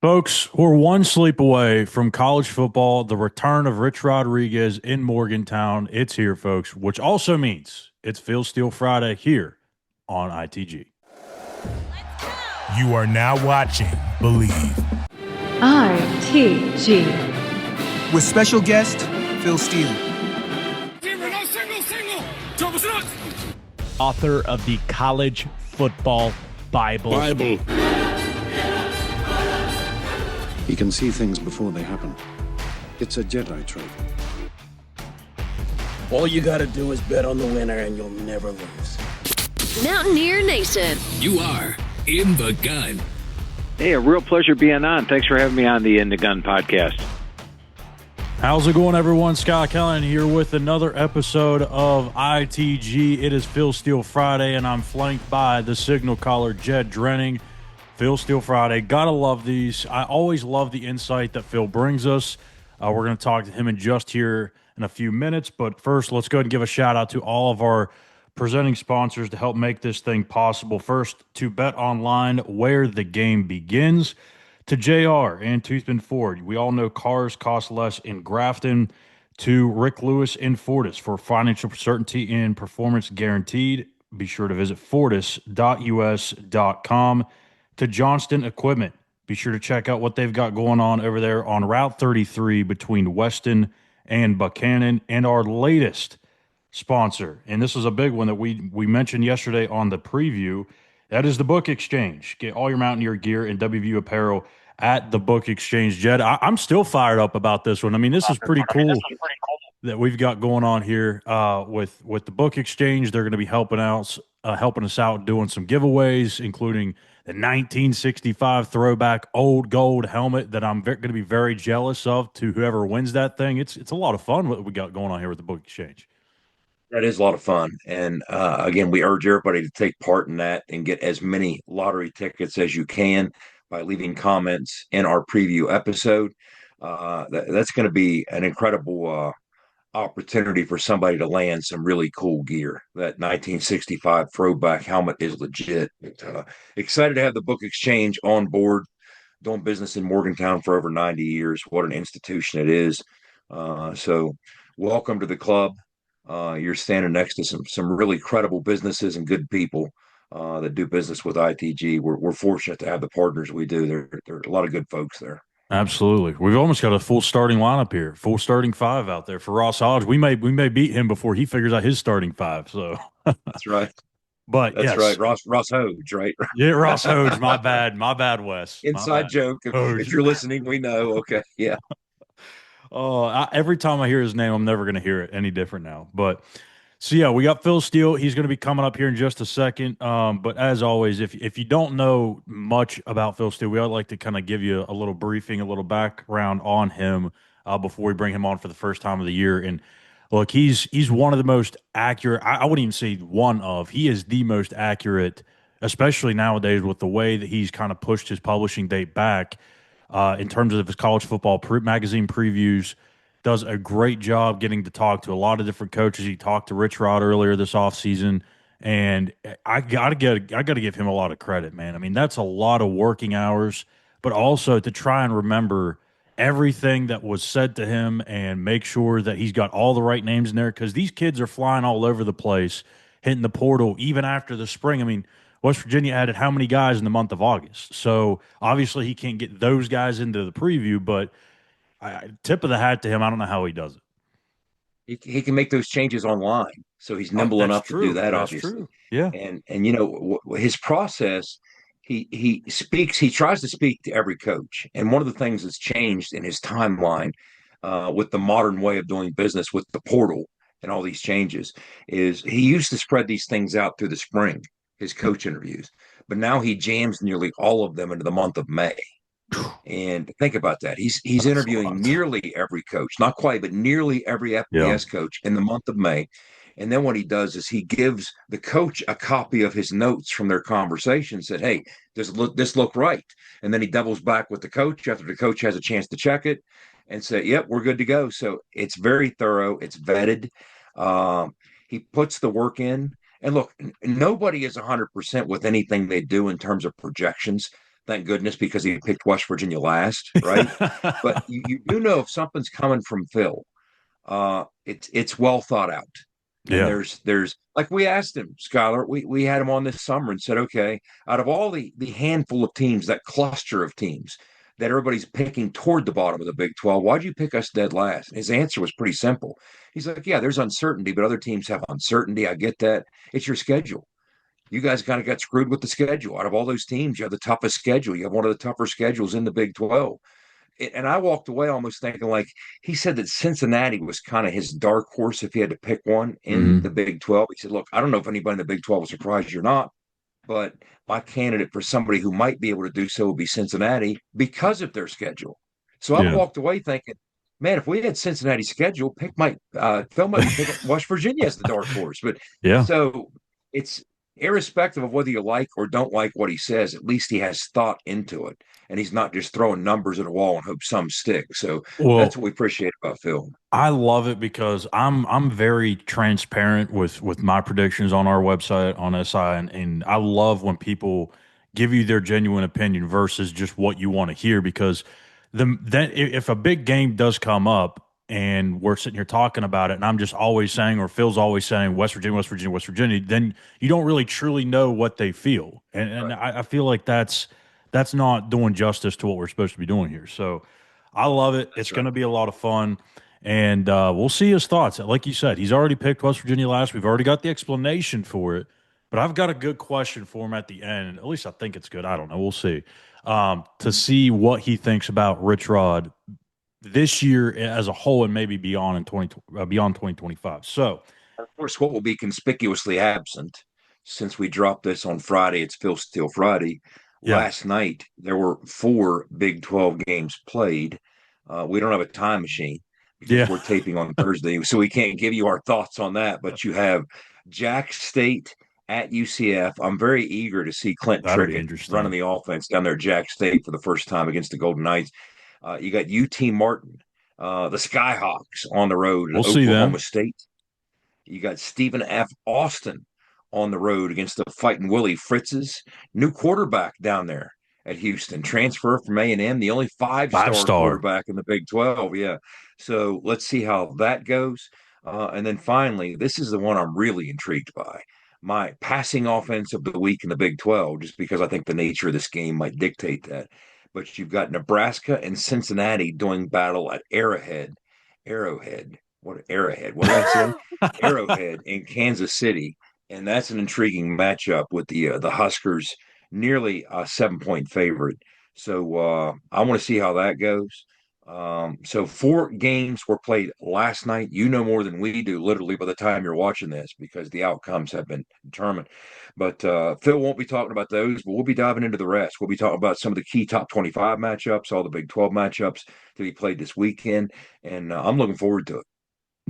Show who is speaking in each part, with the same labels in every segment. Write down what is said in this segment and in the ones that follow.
Speaker 1: Folks, we're one sleep away from college football, the return of Rich Rodriguez in Morgantown. It's here, folks, which also means it's Phil Steele Friday here on ITG.
Speaker 2: You are now watching Believe.
Speaker 3: ITG.
Speaker 4: With special guest, Phil Steele.
Speaker 5: Author of the College Football Bible.
Speaker 6: He can see things before they happen. It's a Jedi trait.
Speaker 7: All you gotta do is bet on the winner and you'll never lose.
Speaker 8: Mountaineer Nation.
Speaker 9: You are in the gun.
Speaker 10: Hey, a real pleasure being on. Thanks for having me on the In the Gun podcast.
Speaker 1: How's it going, everyone? Schuyler Callihan here with another episode of ITG. It is Phil Steele Friday, and I'm flanked by the signal caller, Jed Drenning. Phil Steele Friday. Gotta love these. I always love the insight that Phil brings us. We're going to talk to him in just here in a few minutes. But first, let's go ahead and give a shout out to all of our presenting sponsors to help make this thing possible. First, to Bet Online, where the game begins. To JR and Toothman Ford. We all know cars cost less in Grafton. To Rick Lewis in Fortis for financial certainty and performance guaranteed. Be sure to visit fortis.us.com. To Johnston Equipment. Be sure to check out what they've got going on over there on Route 33 between Weston and Buchanan. And our latest sponsor, and this is a big one that we mentioned yesterday on the preview, that is the Book Exchange. Get all your Mountaineer gear and WVU apparel at the Book Exchange. Jed, I'm still fired up about this one. I mean, this is pretty cool that we've got going on here with the Book Exchange. They're going to be helping us out doing some giveaways, including the 1965 throwback old gold helmet that I'm going to be very jealous of to whoever wins that thing. It's a lot of fun what we got going on here with the Book Exchange.
Speaker 11: That is a lot of fun. And again, we urge everybody to take part in that and get as many lottery tickets as you can by leaving comments in our preview episode. That's going to be an incredible opportunity for somebody to land some really cool gear. That 1965 throwback helmet is legit. Excited to have the Book Exchange on board, doing business in Morgantown for over 90 years. What an institution it is. So welcome to the club. You're standing next to some really credible businesses and good people that do business with ITG. We're fortunate to have the partners we do. There are a lot of good folks there.
Speaker 1: Absolutely. We've almost got a full starting lineup here, full starting five out there for Ross Hodge. We may beat him before he figures out his starting five. So
Speaker 11: that's right.
Speaker 1: But
Speaker 11: that's
Speaker 1: yes.
Speaker 11: right. Ross Hodge, right?
Speaker 1: Yeah, Ross Hodge. My bad, Wes.
Speaker 11: Inside joke. If you're listening, we know. Okay. Yeah.
Speaker 1: Every time I hear his name, I'm never going to hear it any different now. But so, yeah, we got Phil Steele. He's going to be coming up here in just a second. But as always, if you don't know much about Phil Steele, we would like to kind of give you a little briefing, a little background on him before we bring him on for the first time of the year. And look, he's one of the most accurate. I wouldn't even say one of. He is the most accurate, especially nowadays with the way that he's kind of pushed his publishing date back in terms of his college football magazine previews. Does a great job getting to talk to a lot of different coaches. He talked to Rich Rod earlier this offseason, and I gotta give him a lot of credit, man. I mean, that's a lot of working hours, but also to try and remember everything that was said to him and make sure that he's got all the right names in there, because these kids are flying all over the place, hitting the portal even after the spring. I mean, West Virginia added how many guys in the month of August? So obviously he can't get those guys into the preview, but tip of the hat to him. I don't know how he does
Speaker 11: it. He can make those changes online, so he's nimble enough to do that.
Speaker 1: That's
Speaker 11: obviously,
Speaker 1: true. Yeah.
Speaker 11: And you know his process. He speaks. He tries to speak to every coach, and one of the things that's changed in his timeline with the modern way of doing business with the portal and all these changes is he used to spread these things out through the spring, his coach interviews, but now he jams nearly all of them into the month of May. And think about that. He's interviewing nearly every coach, not quite, but nearly every FBS coach in the month of May. And then what he does is he gives the coach a copy of his notes from their conversation, said, hey, does this look right? And then he doubles back with the coach after the coach has a chance to check it and say, yep, we're good to go. So it's very thorough. It's vetted. He puts the work in. And look, nobody is 100% with anything they do in terms of projections. thank goodness, because he picked West Virginia last, right? But you do know if something's coming from Phil, it's well thought out. And
Speaker 1: Yeah.
Speaker 11: there's like we asked him, Schuyler, we had him on this summer and said, okay, out of all the handful of teams, that cluster of teams that everybody's picking toward the bottom of the Big 12, why'd you pick us dead last? And his answer was pretty simple. He's like, yeah, there's uncertainty, but other teams have uncertainty. I get that. It's your schedule. You guys kind of got screwed with the schedule. Out of all those teams, you have the toughest schedule. You have one of the tougher schedules in the Big 12. And I walked away almost thinking, like, he said that Cincinnati was kind of his dark horse if he had to pick one in the Big 12. He said, look, I don't know if anybody in the Big 12 will surprise you or not, but my candidate for somebody who might be able to do so would be Cincinnati because of their schedule. So I
Speaker 1: Yeah.
Speaker 11: walked away thinking, man, if we had Cincinnati's schedule, Phil might pick West Virginia as the dark horse. But
Speaker 1: Yeah.
Speaker 11: so it's irrespective of whether you like or don't like what he says, at least he has thought into it. And he's not just throwing numbers at a wall and hope some stick. So
Speaker 1: Well,
Speaker 11: that's what we appreciate about Phil.
Speaker 1: I love it because I'm very transparent with my predictions on our website on SI, and I love when people give you their genuine opinion versus just what you want to hear, because then if a big game does come up and we're sitting here talking about it and I'm just always saying, or Phil's always saying West Virginia, West Virginia, West Virginia, then you don't really truly know what they feel. And
Speaker 11: Right.
Speaker 1: I feel like that's not doing justice to what we're supposed to be doing here. So I love it. It's going to be a lot of fun. And we'll see his thoughts. Like you said, he's already picked West Virginia last. We've already got the explanation for it. But I've got a good question for him at the end. At least I think it's good. I don't know. We'll see. To see what he thinks about Rich Rod this year as a whole and maybe beyond beyond 2025. So,
Speaker 11: Of course, what will be conspicuously absent since we dropped this on Friday, it's Phil Steele Friday.
Speaker 1: yeah.
Speaker 11: Last night, there were 4 Big 12 games played. We don't have a time machine because
Speaker 1: Yeah.
Speaker 11: we're taping on Thursday, so we can't give you our thoughts on that. But you have Jack State at UCF. I'm very eager to see Clint
Speaker 1: That'll be
Speaker 11: Trickett
Speaker 1: interesting.
Speaker 11: running the offense down there at Jack State for the first time against the Golden Knights. You got UT Martin, the Skyhawks on the road at
Speaker 1: We'll see them.
Speaker 11: Oklahoma State. You got Stephen F. Austin on the road against the Fighting Willie Fritzes. New quarterback down there at Houston, transfer from A&M, the only five-star quarterback in the Big 12. Yeah. So let's see how that goes. And then finally, this is the one I'm really intrigued by. My passing offense of the week in the Big 12, just because I think the nature of this game might dictate that. But you've got Nebraska and Cincinnati doing battle at Arrowhead. What Arrowhead? What did I say? Arrowhead in Kansas City. And that's an intriguing matchup with the Huskers, nearly a 7-point favorite. So I want to see how that goes. So 4 games were played last night. You know more than we do, literally, by the time you're watching this, because the outcomes have been determined. But Phil won't be talking about those, but we'll be diving into the rest. We'll be talking about some of the key top 25 matchups, all the Big 12 matchups to be played this weekend, and I'm looking forward to it.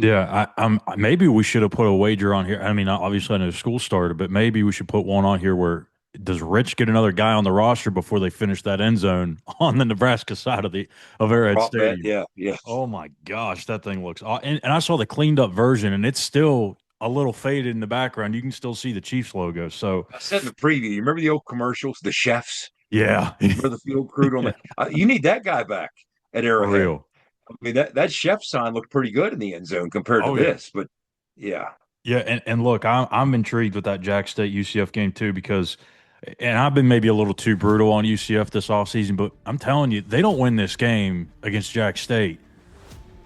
Speaker 1: Yeah, I'm maybe we should have put a wager on here. I mean, obviously I know school started, but maybe we should put one on here where does Rich get another guy on the roster before they finish that end zone on the Nebraska side of Arrowhead Stadium?
Speaker 11: Yeah.
Speaker 1: Oh my gosh, that thing looks and I saw the cleaned up version and it's still a little faded in the background. You can still see the Chiefs logo. So
Speaker 11: I said in the preview, you remember the old commercials, the chefs?
Speaker 1: yeah,
Speaker 11: For the field crew on the you need that guy back at
Speaker 1: for
Speaker 11: Arrowhead.
Speaker 1: real.
Speaker 11: I mean, that chef sign looked pretty good in the end zone compared to this, but yeah.
Speaker 1: Yeah, and look, I'm intrigued with that Jack State UCF game too, because and I've been maybe a little too brutal on UCF this offseason, but I'm telling you, they don't win this game against Jack State,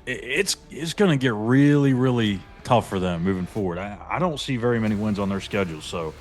Speaker 1: it's going to get really, really tough for them moving forward. I don't see very many wins on their schedule. So,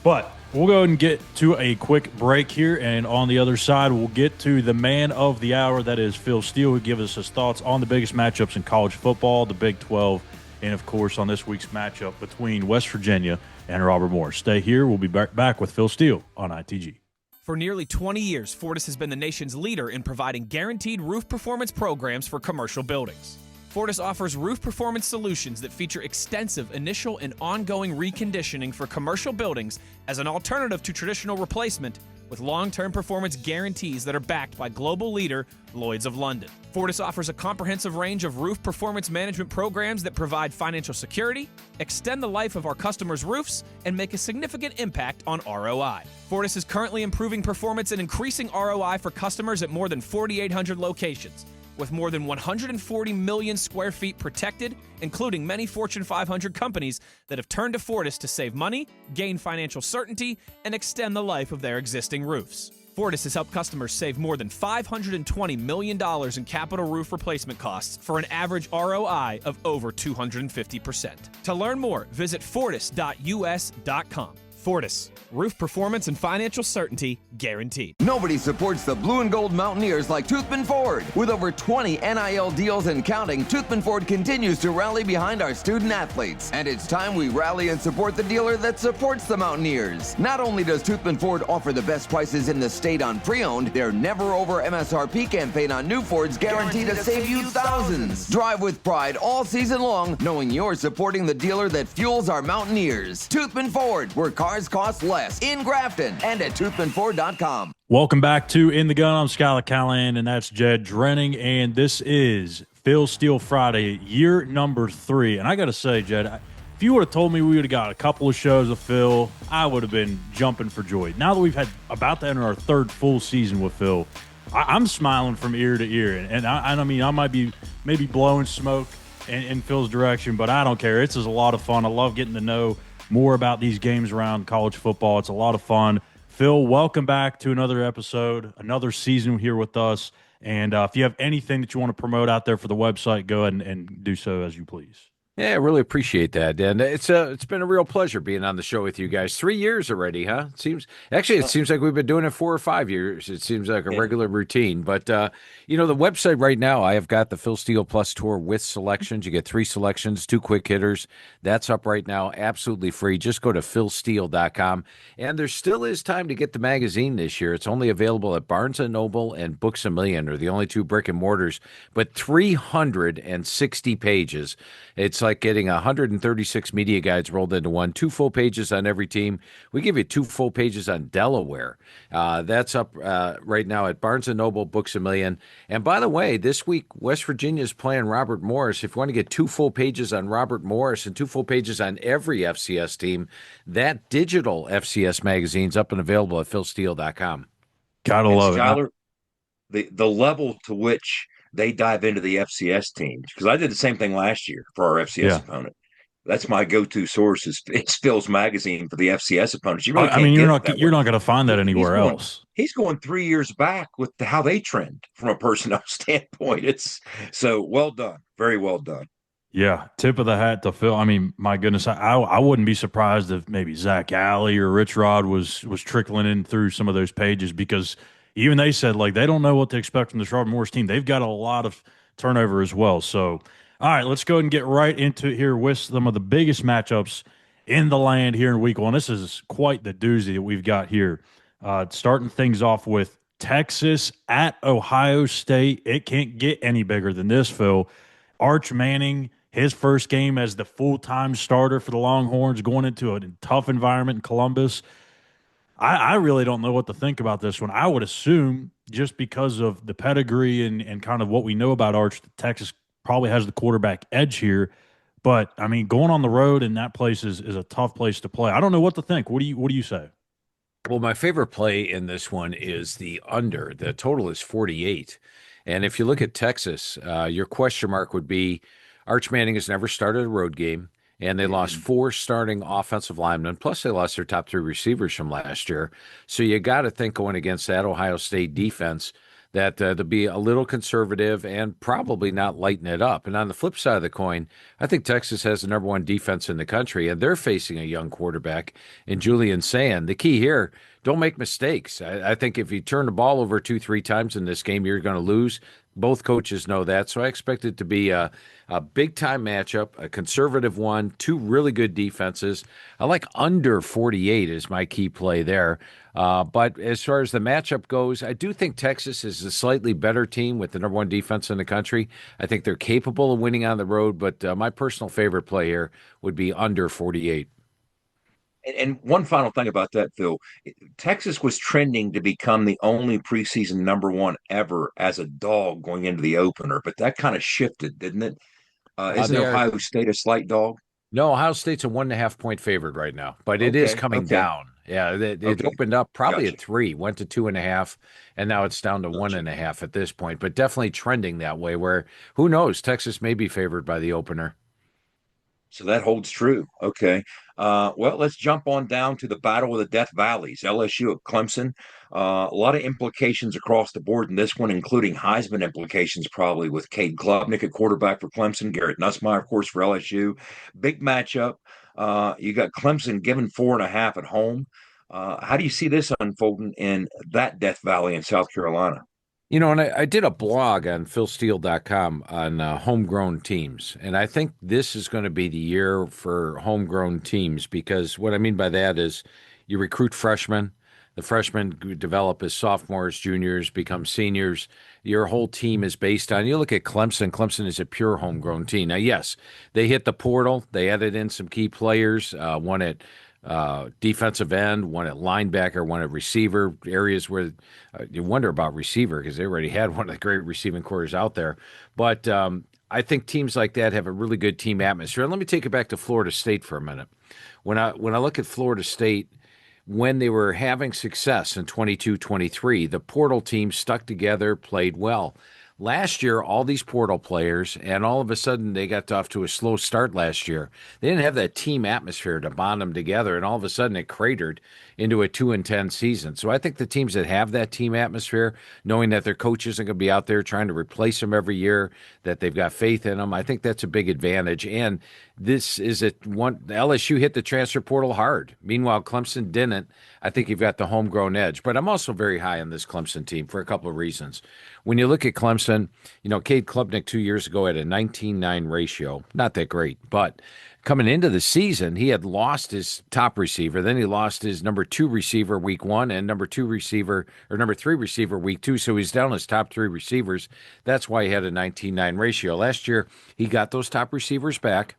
Speaker 1: but we'll go ahead and get to a quick break here, and on the other side, we'll get to the man of the hour, that is Phil Steele, who gives us his thoughts on the biggest matchups in college football, the Big 12, and, of course, on this week's matchup between West Virginia and Robert Morris. Stay here. We'll be back with Phil Steele on ITG.
Speaker 3: For nearly 20 years, Fortis has been the nation's leader in providing guaranteed roof performance programs for commercial buildings. Fortis offers roof performance solutions that feature extensive initial and ongoing reconditioning for commercial buildings as an alternative to traditional replacement, with long-term performance guarantees that are backed by global leader Lloyd's of London. Fortis offers a comprehensive range of roof performance management programs that provide financial security, extend the life of our customers' roofs, and make a significant impact on ROI. Fortis is currently improving performance and increasing ROI for customers at more than 4,800 locations, with more than 140 million square feet protected, including many Fortune 500 companies that have turned to Fortis to save money, gain financial certainty, and extend the life of their existing roofs. Fortis has helped customers save more than $520 million in capital roof replacement costs for an average ROI of over 250%. To learn more, visit fortis.us.com. Fortis, roof performance and financial certainty guaranteed.
Speaker 12: Nobody supports the blue and gold Mountaineers like Toothman Ford. With over 20 NIL deals and counting, Toothman Ford continues to rally behind our student athletes. And it's time we rally and support the dealer that supports the Mountaineers. Not only does Toothman Ford offer the best prices in the state on pre-owned, their never over MSRP campaign on new Fords guaranteed to save you thousands. Drive with pride all season long, knowing you're supporting the dealer that fuels our Mountaineers. Toothman Ford, where cars cost less, in Grafton and at toothmanford.com.
Speaker 1: Welcome back to In the Gun. I'm Schuyler Callihan, and that's Jed Drenning, and this is Phil Steele Friday, year number 3. And I got to say, Jed, if you would have told me we would have got a couple of shows of Phil, I would have been jumping for joy. Now that we've had about to enter our 3rd full season with Phil, I'm smiling from ear to ear. And I mean, I might be maybe blowing smoke in Phil's direction, but I don't care. It's just a lot of fun. I love getting to know more about these games around college football. It's a lot of fun. Phil, welcome back to another episode, another season here with us. And if you have anything that you want to promote out there for the website, go ahead and do so as you please.
Speaker 13: Yeah, I really appreciate that, and it's been a real pleasure being on the show with you guys. 3 years already, huh? It seems like we've been doing it 4 or 5 years. It seems like a regular routine. But the website right now, I have got the Phil Steele Plus Tour with selections. You get 3 selections, 2 quick hitters. That's up right now, absolutely free. Just go to philsteele.com, and there still is time to get the magazine this year. It's only available at Barnes & Noble and Books A Million, are the only 2 brick and mortars, but 360 pages. It's like getting 136 media guides rolled into one, 2 full pages on every team. We give you 2 full pages on Delaware. That's up right now at Barnes & Noble, Books A Million. And by the way, this week, West Virginia is playing Robert Morris. If you want to get 2 full pages on Robert Morris and 2 full pages on every FCS team, that digital FCS magazine's up and available at philsteele.com.
Speaker 1: Gotta love
Speaker 11: Schuyler, the level to which they dive into the FCS teams, because I did the same thing last year for our FCS opponent. That's my go-to source is Phil's magazine for the FCS opponents. You really
Speaker 1: you're not going to find that anywhere else.
Speaker 11: He's going 3 years back with how they trend from a personnel standpoint. It's so well done, very well done.
Speaker 1: Yeah, tip of the hat to Phil. I mean, my goodness, I wouldn't be surprised if maybe Zach Alley or Rich Rod was trickling in through some of those pages, because even they said, like, they don't know what to expect from this Robert Morris team. They've got a lot of turnover as well. So, all right, let's go ahead and get right into it here with some of the biggest matchups in the land here in week 1. This is quite the doozy that we've got here. Starting things off with Texas at Ohio State. It can't get any bigger than this, Phil. Arch Manning, his first game as the full-time starter for the Longhorns, going into a tough environment in Columbus. I really don't know what to think about this one. I would assume, just because of the pedigree and kind of what we know about Arch, that Texas probably has the quarterback edge here. But, I mean, going on the road in that place is a tough place to play. I don't know what to think. What do you say?
Speaker 13: Well, my favorite play in this one is the under. The total is 48. And if you look at Texas, your question mark would be Arch Manning has never started a road game. And they lost 4 starting offensive linemen, plus they lost their top 3 receivers from last year. So you got to think going against that Ohio State defense that they'll be a little conservative and probably not lighten it up. And on the flip side of the coin, I think Texas has the number 1 defense in the country, and they're facing a young quarterback in Julian Sand. The key here, don't make mistakes. I think if you turn the ball over 2-3 times in this game, you're going to lose. Both coaches know that. So I expect it to be a big-time matchup, a conservative one, 2 really good defenses. I like under 48 is my key play there. But as far as the matchup goes, I do think Texas is a slightly better team with the number 1 defense in the country. I think they're capable of winning on the road, but my personal favorite play here would be under 48.
Speaker 11: And one final thing about that, Phil. Texas was trending to become the only preseason number one ever as a dog going into the opener, but that kind of shifted, didn't it? Isn't
Speaker 13: They are
Speaker 11: Ohio State a slight dog?
Speaker 13: No, Ohio State's a 1.5 point favorite right now, but it is
Speaker 11: Okay,
Speaker 13: coming
Speaker 11: okay,
Speaker 13: down. Yeah, it
Speaker 11: okay.
Speaker 13: opened up probably
Speaker 11: Gotcha.
Speaker 13: at 3, went to 2.5, and now it's down to
Speaker 11: Gotcha.
Speaker 13: 1.5 at this point. But definitely trending that way. Where who knows? Texas may be favored by the opener.
Speaker 11: So that holds true. Okay. Well, let's jump on down to the battle of the Death Valleys, LSU at Clemson. A lot of implications across the board in this one, including Heisman implications, probably with Cade Klubnik at quarterback for Clemson, Garrett Nussmeier, of course, for LSU. Big matchup. You got Clemson given 4.5 at home. How do you see this unfolding in that Death Valley in South Carolina?
Speaker 13: And I did a blog on philsteele.com on homegrown teams. And I think this is going to be the year for homegrown teams because what I mean by that is you recruit freshmen. The freshmen develop as sophomores, juniors, become seniors. Your whole team is based on, you look at Clemson. Clemson is a pure homegrown team. Now, yes, they hit the portal. They added in some key players, one at defensive end, one at linebacker, one at receiver, areas where you wonder about receiver because they already had one of the great receiving corps out there. But I think teams like that have a really good team atmosphere. And let me take it back to Florida State for a minute. When I look at Florida State, when they were having success in 22-23, the portal team stuck together, played well. Last year, all these portal players, and all of a sudden they got off to a slow start last year. They didn't have that team atmosphere to bond them together, and all of a sudden it cratered into a 2-10 season. So I think the teams that have that team atmosphere, knowing that their coach isn't going to be out there trying to replace them every year, that they've got faith in them, I think that's a big advantage. And this is LSU hit the transfer portal hard. Meanwhile, Clemson didn't. I think you've got the homegrown edge. But I'm also very high on this Clemson team for a couple of reasons. When you look at Clemson, Cade Klubnik 2 years ago had a 19-9 ratio. Not that great, but coming into the season, he had lost his top receiver. Then he lost his number 2 receiver week 1 and number 3 receiver week 2. So he's down his top 3 receivers. That's why he had a 19-9 ratio. Last year, he got those top receivers back.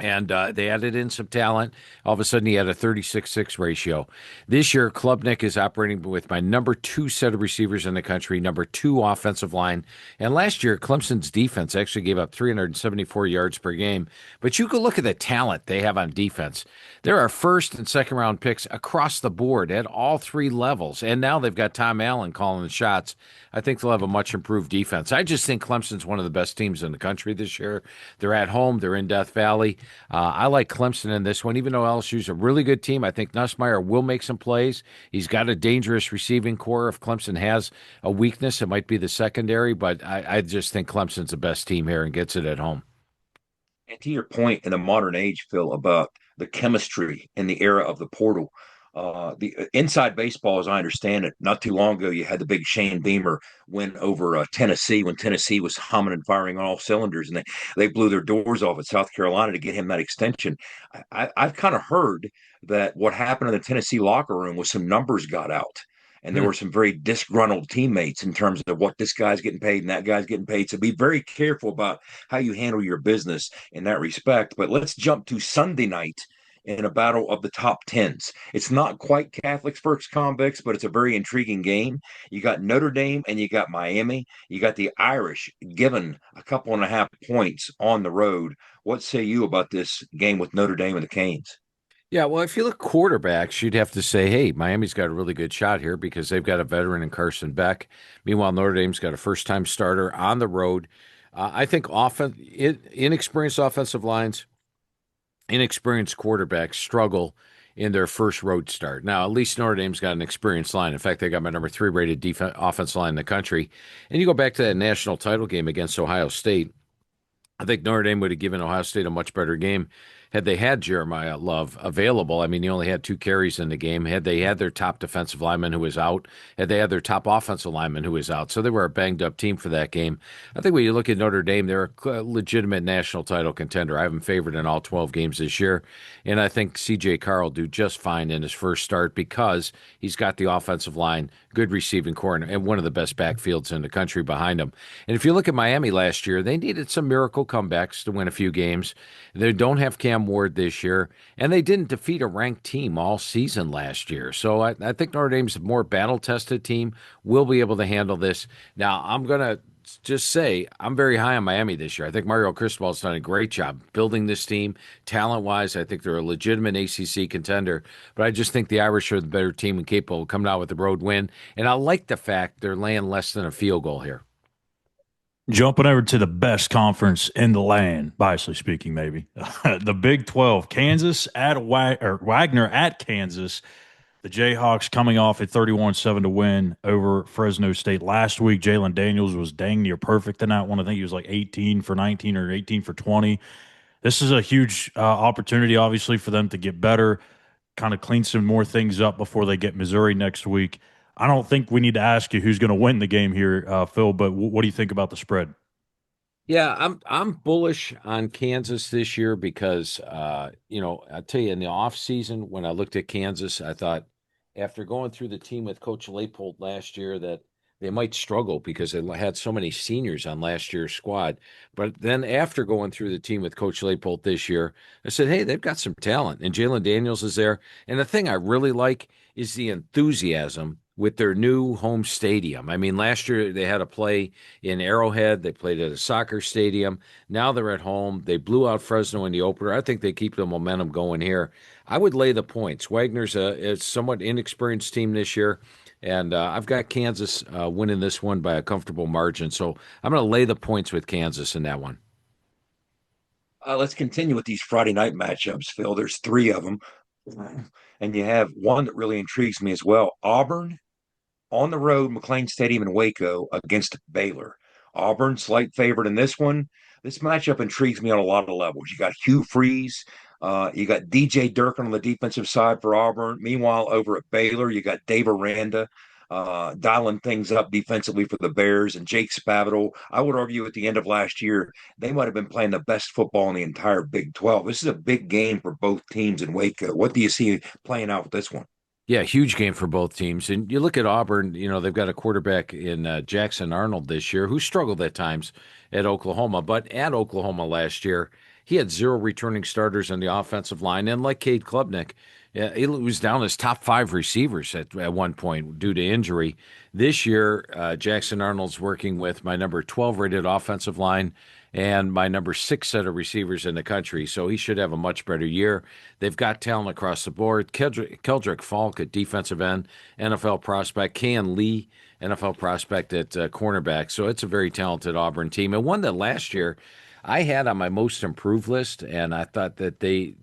Speaker 13: And they added in some talent. All of a sudden, he had a 36-6 ratio. This year, Klubnik is operating with my number 2 set of receivers in the country, number 2 offensive line. And last year, Clemson's defense actually gave up 374 yards per game. But you could look at the talent they have on defense. There are first and second round picks across the board at all 3 levels. And now they've got Tom Allen calling the shots. I think they'll have a much improved defense. I just think Clemson's one of the best teams in the country this year. They're at home. They're in Death Valley. I like Clemson in this one, even though LSU's a really good team. I think Nussmeier will make some plays. He's got a dangerous receiving core. If Clemson has a weakness, it might be the secondary, but I just think Clemson's the best team here and gets it at home.
Speaker 11: And to your point in the modern age, Phil, about the chemistry in the era of the portal, the inside baseball, as I understand it, not too long ago, you had the big Shane Beamer win over Tennessee when Tennessee was humming and firing on all cylinders, and they blew their doors off at South Carolina to get him that extension. I've kind of heard that what happened in the Tennessee locker room was some numbers got out. And there were some very disgruntled teammates in terms of what this guy's getting paid and that guy's getting paid. So be very careful about how you handle your business in that respect. But let's jump to Sunday night in a battle of the top tens. It's not quite Catholics versus convicts, but it's a very intriguing game. You got Notre Dame and you got Miami. You got the Irish given a 2.5 points on the road. What say you about this game with Notre Dame and the Canes?
Speaker 13: Yeah, well, if you look quarterbacks, you'd have to say, hey, Miami's got a really good shot here because they've got a veteran in Carson Beck. Meanwhile, Notre Dame's got a first-time starter on the road. I think inexperienced offensive lines, inexperienced quarterbacks struggle in their first road start. Now, at least Notre Dame's got an experienced line. In fact, they got my number 3 rated offensive line in the country. And you go back to that national title game against Ohio State, I think Notre Dame would have given Ohio State a much better game had they had Jeremiah Love available. I mean, he only had 2 carries in the game. Had they had their top defensive lineman who was out, had they had their top offensive lineman who was out. So they were a banged-up team for that game. I think when you look at Notre Dame, they're a legitimate national title contender. I have them favored in all 12 games this year. And I think C.J. Carr will do just fine in his first start because he's got the offensive line, good receiving core, and one of the best backfields in the country behind him. And if you look at Miami last year, they needed some miracle comebacks to win a few games. They don't have Cam Sam Ward this year, and they didn't defeat a ranked team all season last year. So I think Notre Dame's a more battle-tested team. Will be able to handle this. Now, I'm going to just say I'm very high on Miami this year. I think Mario Cristobal's done a great job building this team. Talent-wise, I think they're a legitimate ACC contender, but I just think the Irish are the better team and capable of coming out with a road win. And I like the fact they're laying less than a field goal here.
Speaker 1: Jumping over to the best conference in the land, biasly speaking, maybe the Big 12. Kansas at Wagner at Kansas. The Jayhawks coming off a 31-7 to win over Fresno State last week. Jalen Daniels was dang near perfect in that one. I think he was like 18 for 19 or 18 for 20. This is a huge opportunity, obviously, for them to get better, kind of clean some more things up before they get Missouri next week. I don't think we need to ask you who's going to win the game here, Phil, but what do you think about the spread?
Speaker 13: Yeah, I'm bullish on Kansas this year because I'll tell you, in the offseason, when I looked at Kansas, I thought after going through the team with Coach Leipold last year that they might struggle because they had so many seniors on last year's squad. But then after going through the team with Coach Leipold this year, I said, hey, they've got some talent, and Jalen Daniels is there. And the thing I really like is the enthusiasm with their new home stadium. I mean, last year they had a play in Arrowhead. They played at a soccer stadium. Now they're at home. They blew out Fresno in the opener. I think they keep the momentum going here. I would lay the points. Wagner's a somewhat inexperienced team this year, and I've got Kansas winning this one by a comfortable margin. So I'm going to lay the points with Kansas in that one.
Speaker 11: Let's continue with these Friday night matchups, Phil. There's three of them, and you have one that really intrigues me as well. Auburn on the road, McLean Stadium in Waco against Baylor. Auburn, slight favorite in this one. This matchup intrigues me on a lot of levels. You got Hugh Freeze. You got DJ Durkin on the defensive side for Auburn. Meanwhile, over at Baylor, you got Dave Aranda dialing things up defensively for the Bears, and Jake Spavital. I would argue at the end of last year, they might have been playing the best football in the entire Big 12. This is a big game for both teams in Waco. What do you see playing out with this one?
Speaker 13: Yeah, huge game for both teams. And you look at Auburn, they've got a quarterback in Jackson Arnold this year who struggled at times at Oklahoma. But at Oklahoma last year, he had 0 returning starters on the offensive line. And like Cade Klubnik, he was down as top 5 receivers at one point due to injury. This year, Jackson Arnold's working with my number 12 rated offensive line and my number 6 set of receivers in the country. So he should have a much better year. They've got talent across the board. Keldrick Falk at defensive end, NFL prospect. Can Lee, NFL prospect at cornerback. So it's a very talented Auburn team, and one that last year I had on my most improved list, and I thought that they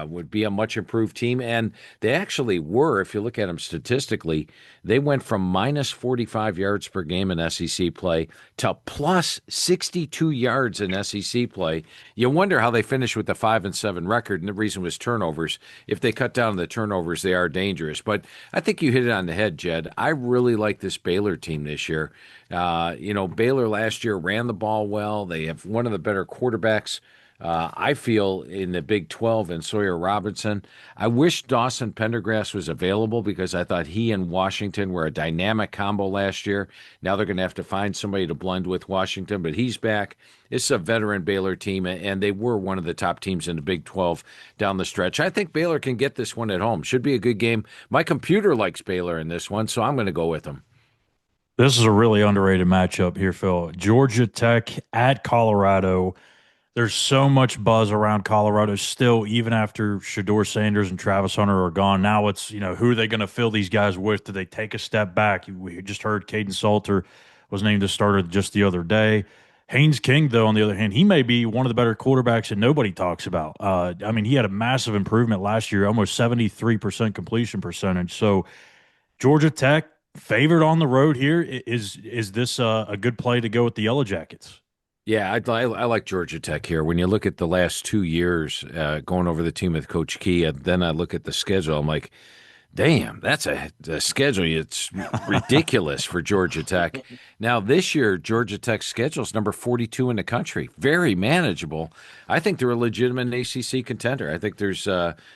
Speaker 13: would be a much improved team, and they actually were. If you look at them statistically, they went from minus 45 yards per game in SEC play to plus 62 yards in SEC play. You wonder how they finished with the 5-7 record, and the reason was turnovers. If they cut down the turnovers, they are dangerous. But I think you hit it on the head, Jed. I really like this Baylor team this year. Baylor last year ran the ball well. They have one of the better quarterbacks, I feel, in the Big 12 in Sawyer Robinson. I wish Dawson Pendergrass was available because I thought he and Washington were a dynamic combo last year. Now they're going to have to find somebody to blend with Washington, but he's back. It's a veteran Baylor team, and they were one of the top teams in the Big 12 down the stretch. I think Baylor can get this one at home. Should be a good game. My computer likes Baylor in this one, so I'm going to go with them.
Speaker 1: This is a really underrated matchup here, Phil. Georgia Tech at Colorado. There's so much buzz around Colorado still, even after Shedeur Sanders and Travis Hunter are gone. Now it's, who are they going to fill these guys with? Do they take a step back? We just heard Caden Salter was named a starter just the other day. Haynes King, though, on the other hand, he may be one of the better quarterbacks that nobody talks about. He had a massive improvement last year, almost 73% completion percentage. So Georgia Tech, favored on the road here. Is this a good play to go with the Yellow Jackets?
Speaker 13: Yeah, I like Georgia Tech here. When you look at the last 2 years, going over the team with Coach Key, and then I look at the schedule, I'm like, Damn, that's a schedule. It's ridiculous for Georgia Tech. Now, this year, Georgia Tech's schedule is number 42 in the country. Very manageable. I think they're a legitimate ACC contender. I think there's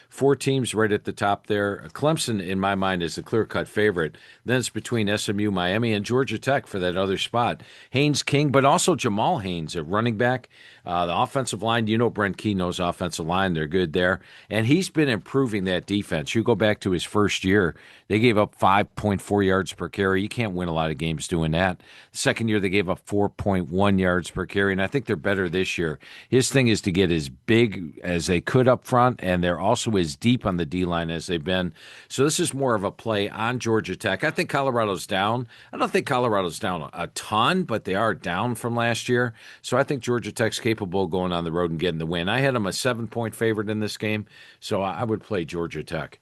Speaker 13: 4 teams right at the top there. Clemson, in my mind, is the clear-cut favorite. Then it's between SMU, Miami, and Georgia Tech for that other spot. Haynes King, but also Jamal Haynes, a running back. The offensive line, Brent Key knows offensive line. They're good there. And he's been improving that defense. You go back to his first year, they gave up 5.4 yards per carry. You can't win a lot of games doing that. The second year, they gave up 4.1 yards per carry, and I think they're better this year. His thing is to get as big as they could up front, and they're also as deep on the D-line as they've been. So this is more of a play on Georgia Tech. I think Colorado's down. I don't think Colorado's down a ton, but they are down from last year. So I think Georgia Tech's capable of going on the road and getting the win. I had them a 7-point favorite in this game, so I would play Georgia Tech.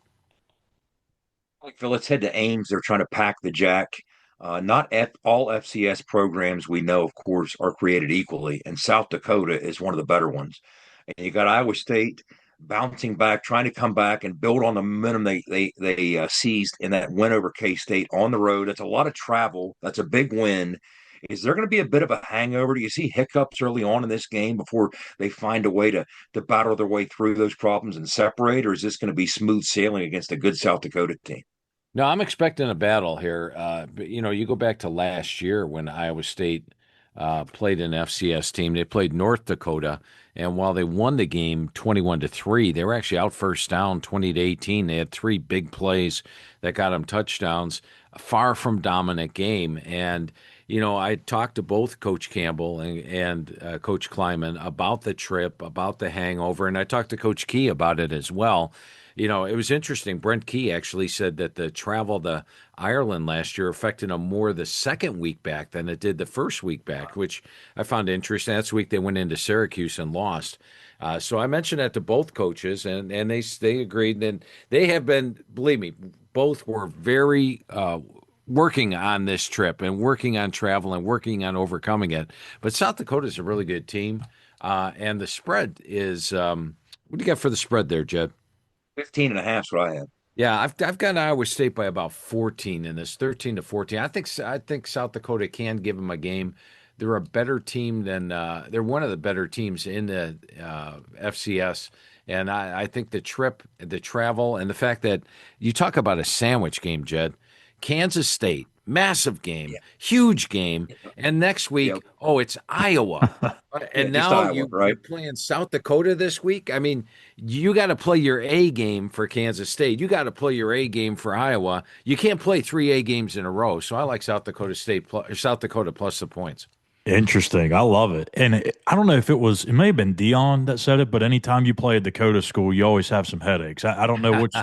Speaker 11: Phil, let's head to Ames. They're trying to pack the jack. Not all FCS programs we know, of course, are created equally, and South Dakota is one of the better ones. And you got Iowa State bouncing back, trying to come back and build on the momentum they seized in that win over K-State on the road. That's a lot of travel. That's a big win. Is there going to be a bit of a hangover? Do you see hiccups early on in this game before they find a way to battle their way through those problems and separate, or is this going to be smooth sailing against a good South Dakota team?
Speaker 13: No, I'm expecting a battle here. But, you go back to last year when Iowa State played an FCS team. They played North Dakota, and while they won the game 21-3, they were actually out first down 20-18. They had 3 big plays that got them touchdowns. A far from dominant game. And I talked to both Coach Campbell and Coach Kleiman about the trip, about the hangover, and I talked to Coach Key about it as well. It was interesting. Brent Key actually said that the travel to Ireland last year affected them more the second week back than it did the first week back, which I found interesting. That's the week they went into Syracuse and lost. So I mentioned that to both coaches, and they agreed. And they have been, believe me, both were very working on this trip and working on travel and working on overcoming it. But South Dakota is a really good team. And the spread is what do you got for the spread there, Jed?
Speaker 11: 15.5 is what I have.
Speaker 13: Yeah, I've got Iowa State by about 14 in this, 13-14. I think South Dakota can give them a game. They're a better team than they're one of the better teams in the FCS. And I think the trip, the travel, and the fact that you talk about a sandwich game, Jed. Kansas State, massive game, huge game, and next week, it's Iowa, and now you're playing South Dakota this week. I mean, you got to play your A game for Kansas State. You got to play your A game for Iowa. You can't play 3 A games in a row. So I like South Dakota plus the points.
Speaker 1: Interesting. I love it. And I don't know if it may have been Dion that said it, but anytime you play at Dakota school, you always have some headaches. I don't know which.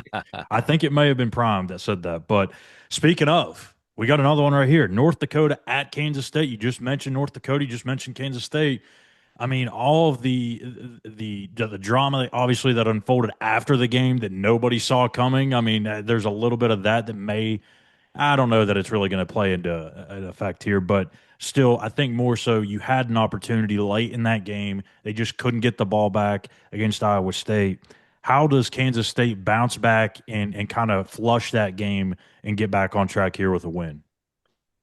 Speaker 1: I think it may have been Prime that said that. But speaking of, we got another one right here. North Dakota at Kansas State. You just mentioned North Dakota. You just mentioned Kansas State. I mean, all of the drama, obviously, that unfolded after the game that nobody saw coming. I mean, there's a little bit of that may – I don't know that it's really going to play into an effect here, but still, I think more so you had an opportunity late in that game. They just couldn't get the ball back against Iowa State. How does Kansas State bounce back and kind of flush that game and get back on track here with a win?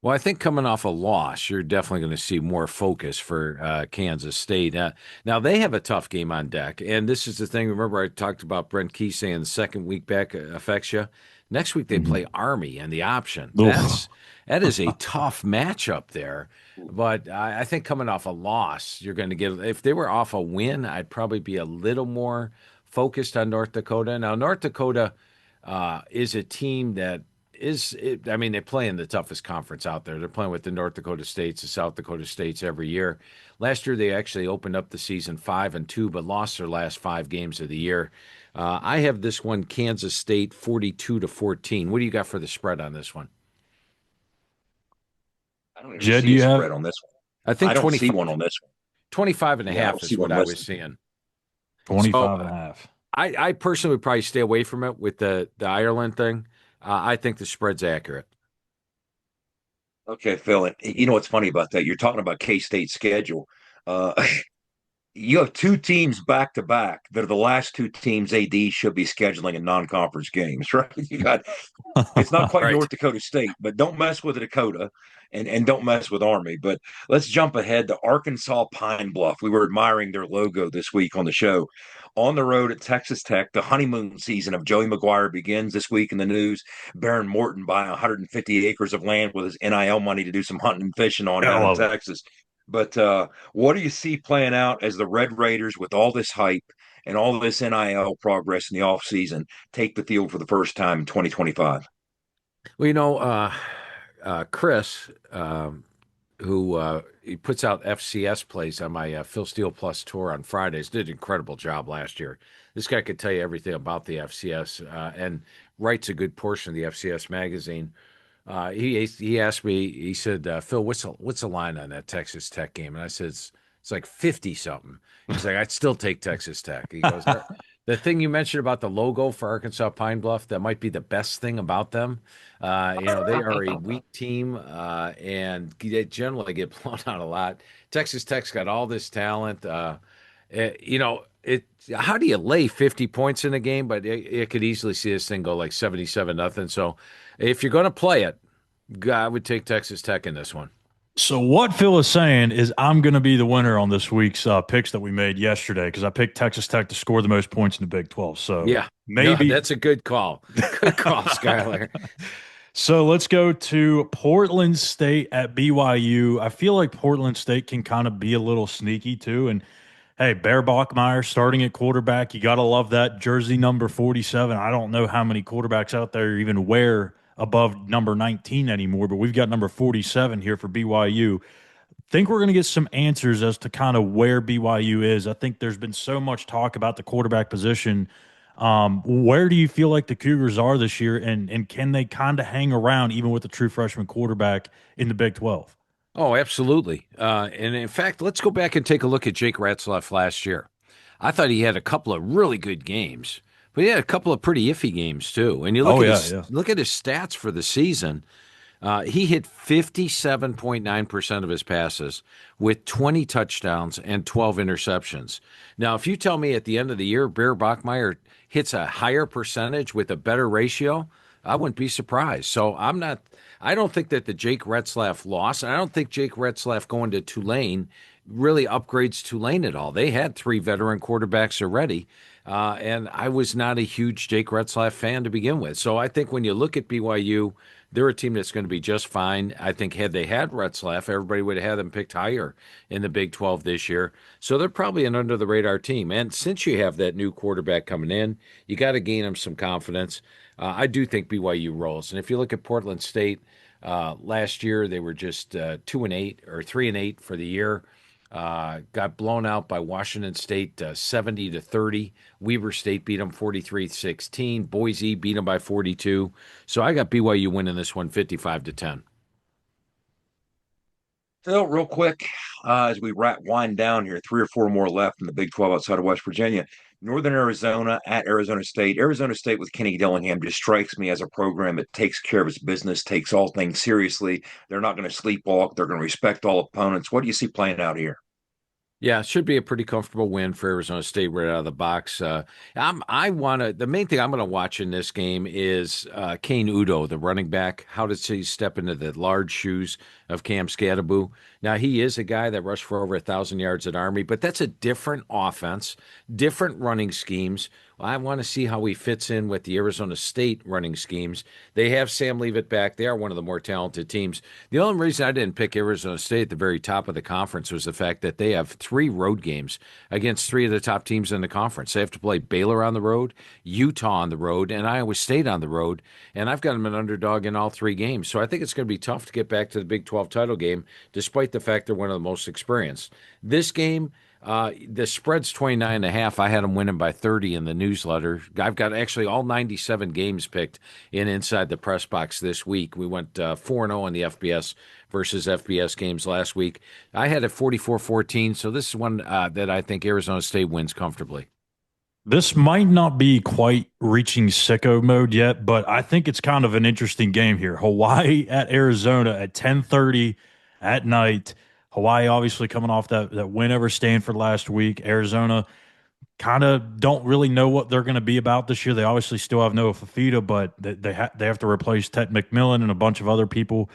Speaker 13: Well, I think coming off a loss, you're definitely going to see more focus for Kansas State. Now, they have a tough game on deck, and this is the thing. Remember I talked about Brent Key saying the second week back affects you? Next week they play Army and the option. That is a tough matchup there. But I think coming off a loss, you're going to get – if they were off a win, I'd probably be a little more focused on North Dakota. Now, North Dakota is a team that they play in the toughest conference out there. They're playing with the North Dakota States, the South Dakota States every year. Last year they actually opened up the season 5-2, but lost their last 5 games of the year. I have this one, Kansas State 42-14. What do you got for the spread on this one?
Speaker 11: I don't even see a spread on this one.
Speaker 13: I think
Speaker 11: I don't see one on this one.
Speaker 13: 25.5 is what I was seeing.
Speaker 1: 25.5.
Speaker 13: I personally would probably stay away from it with the Ireland thing. I think the spread's accurate.
Speaker 11: Okay, Phil. And you know what's funny about that? You're talking about K-State's schedule. you have two teams back to back that are the last two teams AD should be scheduling in non-conference games, right? You got it's not quite
Speaker 13: Right.
Speaker 11: North Dakota State, but don't mess with Dakota and don't mess with Army. But let's jump ahead to Arkansas Pine Bluff. We were admiring their logo this week on the show. On the road at Texas Tech, the honeymoon season of Joey McGuire begins this week in the news. Baron Morton buying 150 acres of land with his NIL money to do some hunting and fishing on
Speaker 1: I
Speaker 11: down in
Speaker 1: love it.
Speaker 11: Texas. But what do you see playing out as the Red Raiders, with all this hype and all this NIL progress in the offseason, take the field for the first time in 2025?
Speaker 13: Well, Chris, who he puts out FCS plays on my Phil Steele Plus tour on Fridays, did an incredible job last year. This guy could tell you everything about the FCS and writes a good portion of the FCS magazine. He asked me, he said, Phil, what's the line on that Texas Tech game? And I said, it's like 50 something. He's like, I'd still take Texas Tech. He goes, the thing you mentioned about the logo for Arkansas Pine Bluff, that might be the best thing about them. They are a weak team and they generally get blown out a lot. Texas Tech's got all this talent. How do you lay 50 points in a game? But it could easily see this thing go like 77-0. So if you're going to play it, I would take Texas Tech in this one.
Speaker 1: So what Phil is saying is I'm going to be the winner on this week's picks that we made yesterday because I picked Texas Tech to score the most points in the Big 12. So
Speaker 13: yeah,
Speaker 1: maybe
Speaker 13: that's a good call. Good call, Schuyler.
Speaker 1: So let's go to Portland State at BYU. I feel like Portland State can kind of be a little sneaky too. And hey, Bear Bachmeier starting at quarterback. You got to love that jersey number 47. I don't know how many quarterbacks out there even wear above number 19 anymore, but we've got number 47 here for BYU. Think we're going to get some answers as to kind of where BYU is. I think there's been so much talk about the quarterback position. Where do you feel like the Cougars are this year, and can they kind of hang around even with the true freshman quarterback in the Big 12?
Speaker 13: Oh, absolutely. And in fact, let's go back and take a look at Jake Retzlaff last year. I thought he had a couple of really good games, but he had a couple of pretty iffy games too. And you look look at his stats for the season. He hit 57.9% of his passes with 20 touchdowns and 12 interceptions. Now, if you tell me at the end of the year Bear Bachmeier hits a higher percentage with a better ratio, I wouldn't be surprised. So I don't think that the Jake Retzlaff loss, and I don't think Jake Retzlaff going to Tulane really upgrades Tulane at all. They had 3 veteran quarterbacks already, and I was not a huge Jake Retzlaff fan to begin with. So I think when you look at BYU, they're a team that's going to be just fine. I think had they had Retzlaff, everybody would have had them picked higher in the Big 12 this year. So they're probably an under-the-radar team. And since you have that new quarterback coming in, you got to gain them some confidence. I do think BYU rolls. And if you look at Portland State, last year they were just 2-8 or 3-8 for the year. Got blown out by Washington State 70-30. Weber State beat them 43-16. Boise beat them by 42. So I got BYU winning this one 55-10.
Speaker 11: Phil, real quick, as we wind down here, 3 or 4 more left in the Big 12 outside of West Virginia. Northern Arizona at Arizona State. Arizona State with Kenny Dillingham just strikes me as a program that takes care of its business, takes all things seriously. They're not going to sleepwalk. They're going to respect all opponents. What do you see playing out here?
Speaker 13: Yeah, it should be a pretty comfortable win for Arizona State right out of the box. The main thing I'm going to watch in this game is Kane Udo, the running back. How does he step into the large shoes of Cam Scadaboo? Now, he is a guy that rushed for over 1,000 yards at Army, but that's a different offense, different running schemes. I want to see how he fits in with the Arizona State running schemes. They have Sam Leavitt back. They are one of the more talented teams. The only reason I didn't pick Arizona State at the very top of the conference was the fact that they have 3 road games against 3 of the top teams in the conference. They have to play Baylor on the road, Utah on the road, and Iowa State on the road, and I've got them an underdog in all 3 games. So I think it's going to be tough to get back to the Big 12 title game, despite the fact they're one of the most experienced. This game, the spread's 29.5. I had them winning by 30 in the newsletter. I've got actually all 97 games picked in Inside the Press Box this week. We went 4-0 in the FBS versus FBS games last week. I had it 44-14, so this is one that I think Arizona State wins comfortably.
Speaker 1: This might not be quite reaching sicko mode yet, but I think it's kind of an interesting game here. Hawaii at Arizona at 10:30 at night. Hawaii obviously coming off that win over Stanford last week. Arizona kind of don't really know what they're going to be about this year. They obviously still have Noah Fafita, but they have to replace Ted McMillan and a bunch of other people.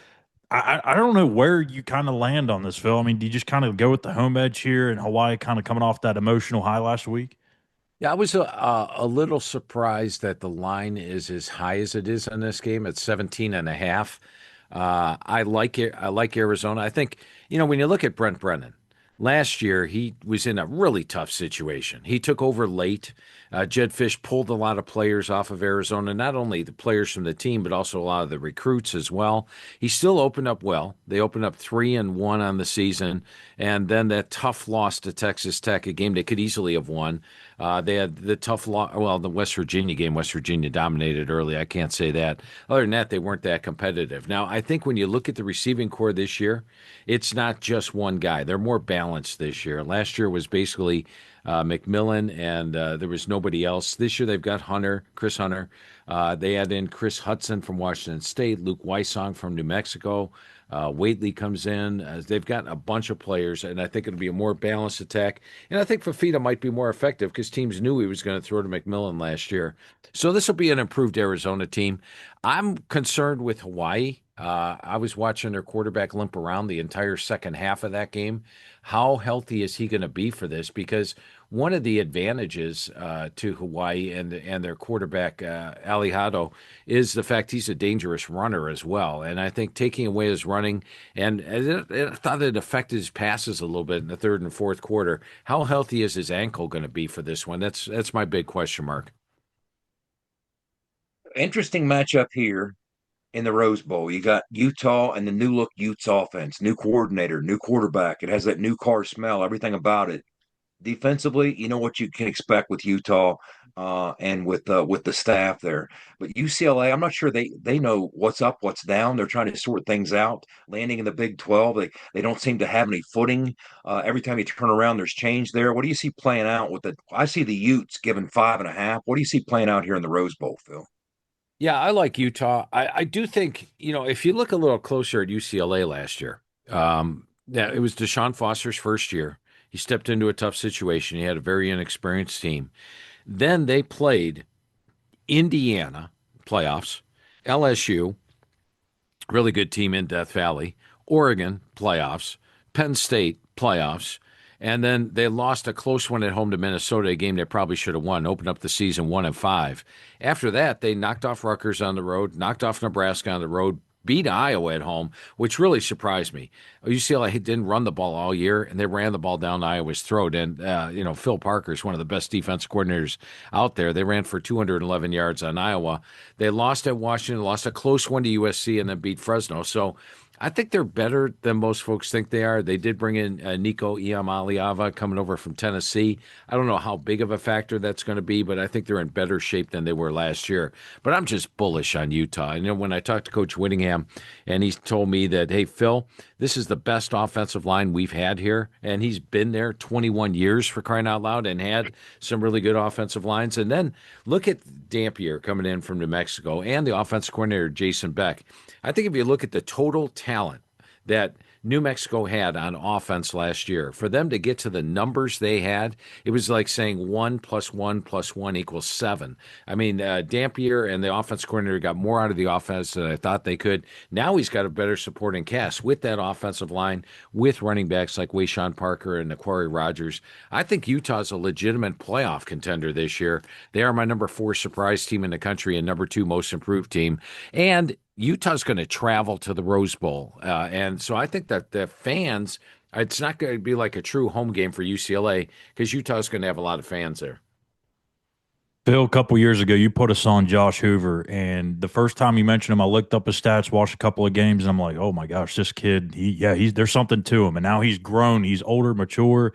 Speaker 1: I don't know where you kind of land on this, Phil. I mean, do you just kind of go with the home edge here and Hawaii kind of coming off that emotional high last week?
Speaker 13: Yeah, I was a little surprised that the line is as high as it is in this game at 17.5. I like it. I like Arizona. I think, when you look at Brent Brennan, last year he was in a really tough situation. He took over late. Jed Fish pulled a lot of players off of Arizona, not only the players from the team, but also a lot of the recruits as well. He still opened up well. They opened up 3-1 on the season, and then that tough loss to Texas Tech, a game they could easily have won. They had the tough loss. Well, the West Virginia game, West Virginia dominated early. I can't say that. Other than that, they weren't that competitive. Now, I think when you look at the receiving core this year, it's not just one guy. They're more balanced this year. Last year was basically McMillan, and there was nobody else. This year they've got Chris Hunter. They add in Chris Hudson from Washington State, Luke Weissong from New Mexico. Waitley comes in. They've got a bunch of players, and I think it'll be a more balanced attack. And I think Fafita might be more effective because teams knew he was going to throw to McMillan last year. So this will be an improved Arizona team. I'm concerned with Hawaii. I was watching their quarterback limp around the entire second half of that game. How healthy is he going to be for this? Because one of the advantages to Hawaii and their quarterback, Alihado, is the fact he's a dangerous runner as well. And I think taking away his running, and I thought it affected his passes a little bit in the third and fourth quarter. How healthy is his ankle going to be for this one? That's my big question mark.
Speaker 11: Interesting matchup here in the Rose Bowl. You got Utah and the new look Utes offense, new coordinator, new quarterback. It has that new car smell, everything about it. Defensively, you know what you can expect with Utah and with the staff there. But UCLA, I'm not sure they know what's up, what's down. They're trying to sort things out. Landing in the Big 12, they don't seem to have any footing. Every time you turn around, there's change there. What do you see playing out with it? I see the Utes given 5.5. What do you see playing out here in the Rose Bowl, Phil?
Speaker 13: Yeah, I like Utah. I do think, if you look a little closer at UCLA last year, yeah, it was Deshaun Foster's first year. He stepped into a tough situation. He had a very inexperienced team. Then they played Indiana playoffs, LSU, really good team in Death Valley, Oregon playoffs, Penn State playoffs, and then they lost a close one at home to Minnesota, a game they probably should have won, opened up the season 1-5. After that, they knocked off Rutgers on the road, knocked off Nebraska on the road, beat Iowa at home, which really surprised me. UCLA didn't run the ball all year, and they ran the ball down Iowa's throat. And, Phil Parker is one of the best defense coordinators out there. They ran for 211 yards on Iowa. They lost at Washington, lost a close one to USC, and then beat Fresno. So I think they're better than most folks think they are. They did bring in Nico Iamaleava coming over from Tennessee. I don't know how big of a factor that's going to be, but I think they're in better shape than they were last year. But I'm just bullish on Utah. And when I talked to Coach Whittingham, and he told me that, hey, Phil, this is the best offensive line we've had here. And he's been there 21 years, for crying out loud, and had some really good offensive lines. And then look at Dampier coming in from New Mexico and the offensive coordinator, Jason Beck. I think if you look at the total talent that New Mexico had on offense last year, for them to get to the numbers they had, it was like saying 1 + 1 + 1 = 7. I mean, Dampier and the offense coordinator got more out of the offense than I thought they could. Now he's got a better supporting cast with that offensive line, with running backs like Wayshawn Parker and Aquari Rogers. I think Utah's a legitimate playoff contender this year. They are my number 4 surprise team in the country and number 2 most improved team. And Utah's going to travel to the Rose Bowl. And so I think that the fans, it's not going to be like a true home game for UCLA because Utah's going to have a lot of fans there.
Speaker 1: Phil, a couple years ago, you put us on Josh Hoover, and the first time you mentioned him, I looked up his stats, watched a couple of games, and I'm like, oh my gosh, this kid, there's something to him. And now he's grown, he's older, mature.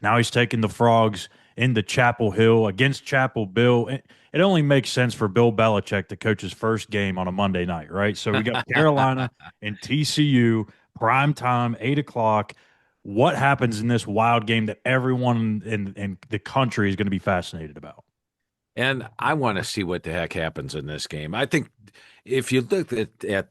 Speaker 1: Now he's taking the Frogs into Chapel Hill against Chapel Bill. It only makes sense for Bill Belichick to coach his first game on a Monday night, right? So we got Carolina and TCU, prime time, 8 o'clock. What happens in this wild game that everyone in the country is going to be fascinated about?
Speaker 13: And I want to see what the heck happens in this game. I think if you look at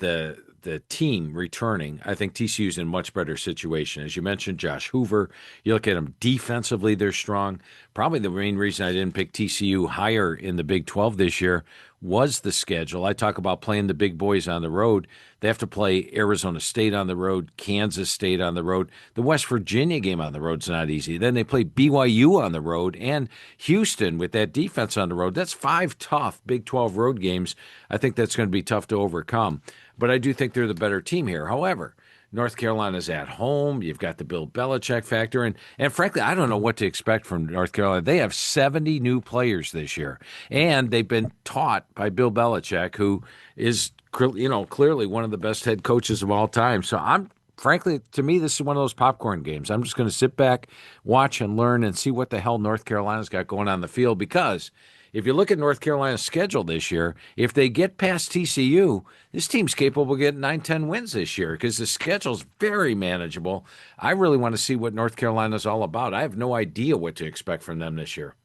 Speaker 13: the team returning, I think TCU's in a much better situation. As you mentioned, Josh Hoover, you look at them defensively, they're strong. Probably the main reason I didn't pick TCU higher in the Big 12 this year was the schedule. I talk about playing the big boys on the road. They have to play Arizona State on the road, Kansas State on the road. The West Virginia game on the road is not easy. Then they play BYU on the road and Houston with that defense on the road. That's 5 tough Big 12 road games. I think that's going to be tough to overcome. But I do think they're the better team here. However, North Carolina's at home. You've got the Bill Belichick factor. And frankly, I don't know what to expect from North Carolina. They have 70 new players this year. And they've been taught by Bill Belichick, who is, clearly one of the best head coaches of all time. So frankly, to me, this is one of those popcorn games. I'm just going to sit back, watch and learn and see what the hell North Carolina's got going on the field. Because if you look at North Carolina's schedule this year, if they get past TCU, this team's capable of getting 9-10 wins this year because the schedule's very manageable. I really want to see what North Carolina's all about. I have no idea what to expect from them this year.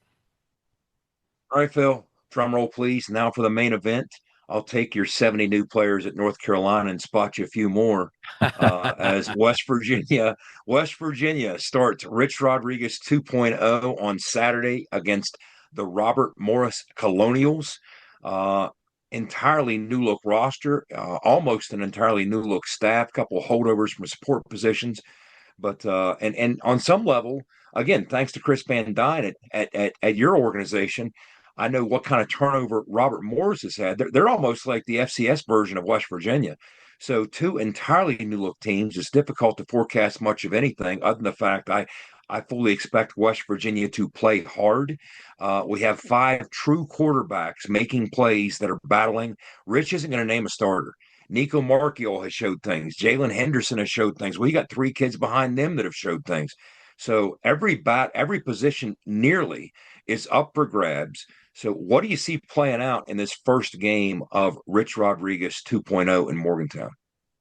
Speaker 11: All right, Phil, drum roll, please. Now for the main event. I'll take your 70 new players at North Carolina and spot you a few more as West Virginia starts Rich Rodriguez 2.0 on Saturday against the Robert Morris Colonials. Entirely new look roster, almost an entirely new look staff, couple of holdovers from support positions. But and on some level, again, thanks to Chris Van Dyne at your organization, I know what kind of turnover Robert Morris has had. They're almost like the FCS version of West Virginia. So 2 entirely new look teams. It's difficult to forecast much of anything other than the fact I fully expect West Virginia to play hard. We have 5 true quarterbacks making plays that are battling. Rich isn't going to name a starter. Nico Marchiol has showed things. Jalen Henderson has showed things. We got 3 kids behind them that have showed things. So every position nearly is up for grabs. So what do you see playing out in this first game of Rich Rodriguez 2.0 in Morgantown?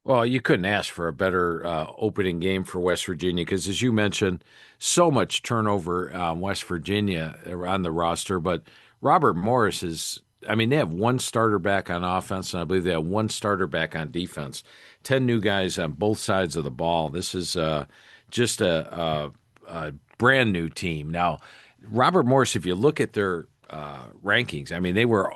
Speaker 13: Well, you couldn't ask for a better opening game for West Virginia because, as you mentioned, so much turnover West Virginia on the roster. But Robert Morris they have 1 starter back on offense, and I believe they have 1 starter back on defense. 10 new guys on both sides of the ball. This is just a brand new team. Now, Robert Morris, if you look at their rankings, they were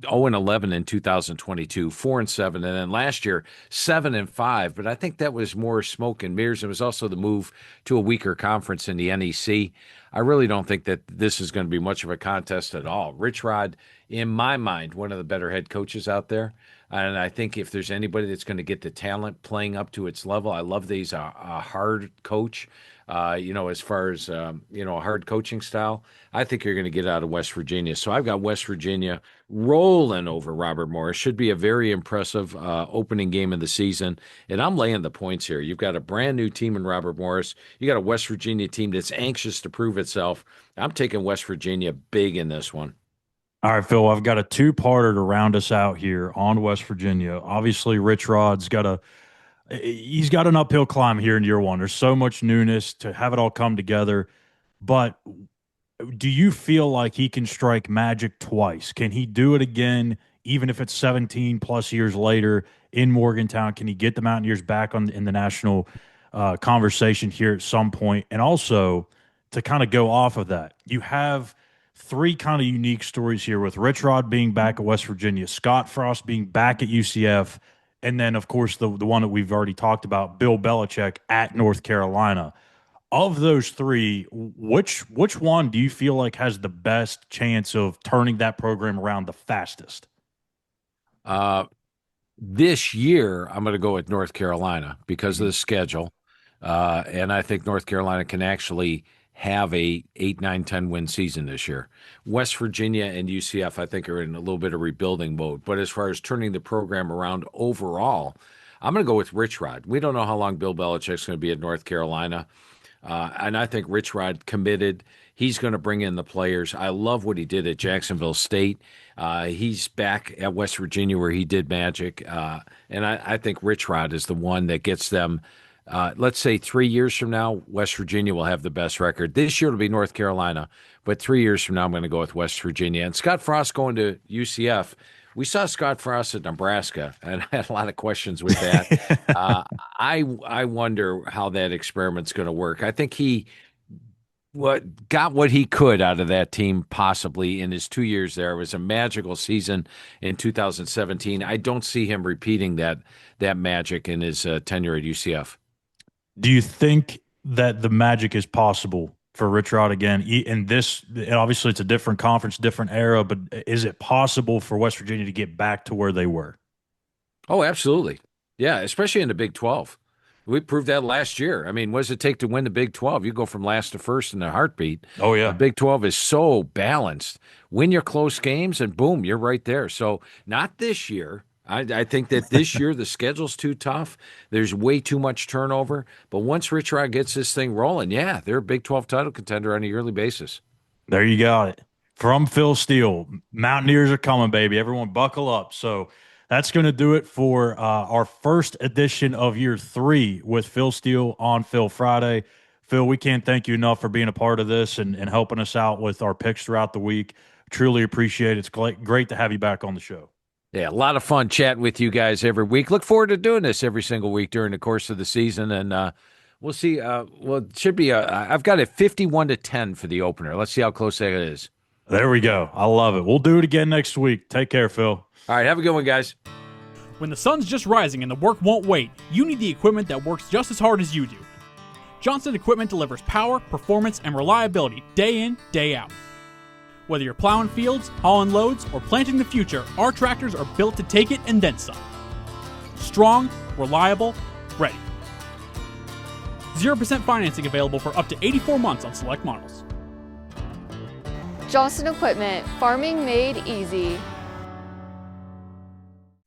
Speaker 13: 0-11 in 2022, 4-7, and then last year 7-5. But I think that was more smoke and mirrors. It was also the move to a weaker conference in the NEC. I really don't think that this is going to be much of a contest at all. Rich Rod, in my mind, one of the better head coaches out there. And I think if there's anybody that's going to get the talent playing up to its level, I love that he's a hard coach. As far as, a hard coaching style, I think you're going to get out of West Virginia. So I've got West Virginia rolling over Robert Morris. Should be a very impressive opening game of the season. And I'm laying the points here. You've got a brand new team in Robert Morris. You got a West Virginia team that's anxious to prove itself. I'm taking West Virginia big in this one.
Speaker 1: All right, Phil, I've got a 2-parter to round us out here on West Virginia. Obviously, Rich Rod's he's got an uphill climb here in year 1. There's so much newness to have it all come together. But do you feel like he can strike magic twice? Can he do it again, even if it's 17 plus years later in Morgantown? Can he get the Mountaineers back in the national conversation here at some point? And also, to kind of go off of that, you have 3 kind of unique stories here with Rich Rod being back at West Virginia, Scott Frost being back at UCF, and then, of course, the one that we've already talked about, Bill Belichick at North Carolina. Of those 3, which one do you feel like has the best chance of turning that program around the fastest?
Speaker 13: This year, I'm going to go with North Carolina because of the schedule. And I think North Carolina can actually have a 8, 9, 10 win season this year. West Virginia and UCF, I think, are in a little bit of rebuilding mode. But as far as turning the program around overall, I'm going to go with Rich Rod. We don't know how long Bill Belichick's going to be at North Carolina. And I think Rich Rod committed. He's going to bring in the players. I love what he did at Jacksonville State. He's back at West Virginia where he did magic. And I think Rich Rod is the one that gets them. Let's say 3 years from now, West Virginia will have the best record. This year it'll be North Carolina, but 3 years from now, I'm going to go with West Virginia. And Scott Frost going to UCF, We saw Scott Frost at Nebraska, and I had a lot of questions with that. I wonder how that experiment's going to work. I think he got what he could out of that team possibly in his 2 years there. It was a magical season in 2017. I don't see him repeating that magic in his tenure at UCF.
Speaker 1: Do you think that the magic is possible for Rich Rod again? In this, obviously, it's a different conference, different era, but is it possible for West Virginia to get back to where they were?
Speaker 13: Oh, absolutely. Yeah, especially in the Big 12. We proved that last year. I mean, what does it take to win the Big 12? You go from last to first in a heartbeat.
Speaker 1: Oh, yeah.
Speaker 13: The Big 12 is so balanced. Win your close games, and boom, you're right there. So not this year. I think that this year the schedule's too tough. There's way too much turnover. But once Rich Rod gets this thing rolling, yeah, they're a Big 12 title contender on a yearly basis.
Speaker 1: There you got it. From Phil Steele, Mountaineers are coming, baby. Everyone buckle up. So that's going to do it for our first edition of year 3 with Phil Steele on Phil Friday. Phil, we can't thank you enough for being a part of this and helping us out with our picks throughout the week. Truly appreciate it. It's great to have you back on the show.
Speaker 13: Yeah, a lot of fun chatting with you guys every week. Look forward to doing this every single week during the course of the season. And we'll see. Well, it should be I've got it 51-10 for the opener. Let's see how close that is.
Speaker 1: There we go. I love it. We'll do it again next week. Take care, Phil.
Speaker 13: All right, have a good one, guys.
Speaker 14: When the sun's just rising and the work won't wait, you need the equipment that works just as hard as you do. Johnson Equipment delivers power, performance, and reliability day in, day out. Whether you're plowing fields, hauling loads, or planting the future, our tractors are built to take it and then some. Strong, reliable, ready. 0% financing available for up to 84 months on select models.
Speaker 15: Johnson Equipment, farming made easy.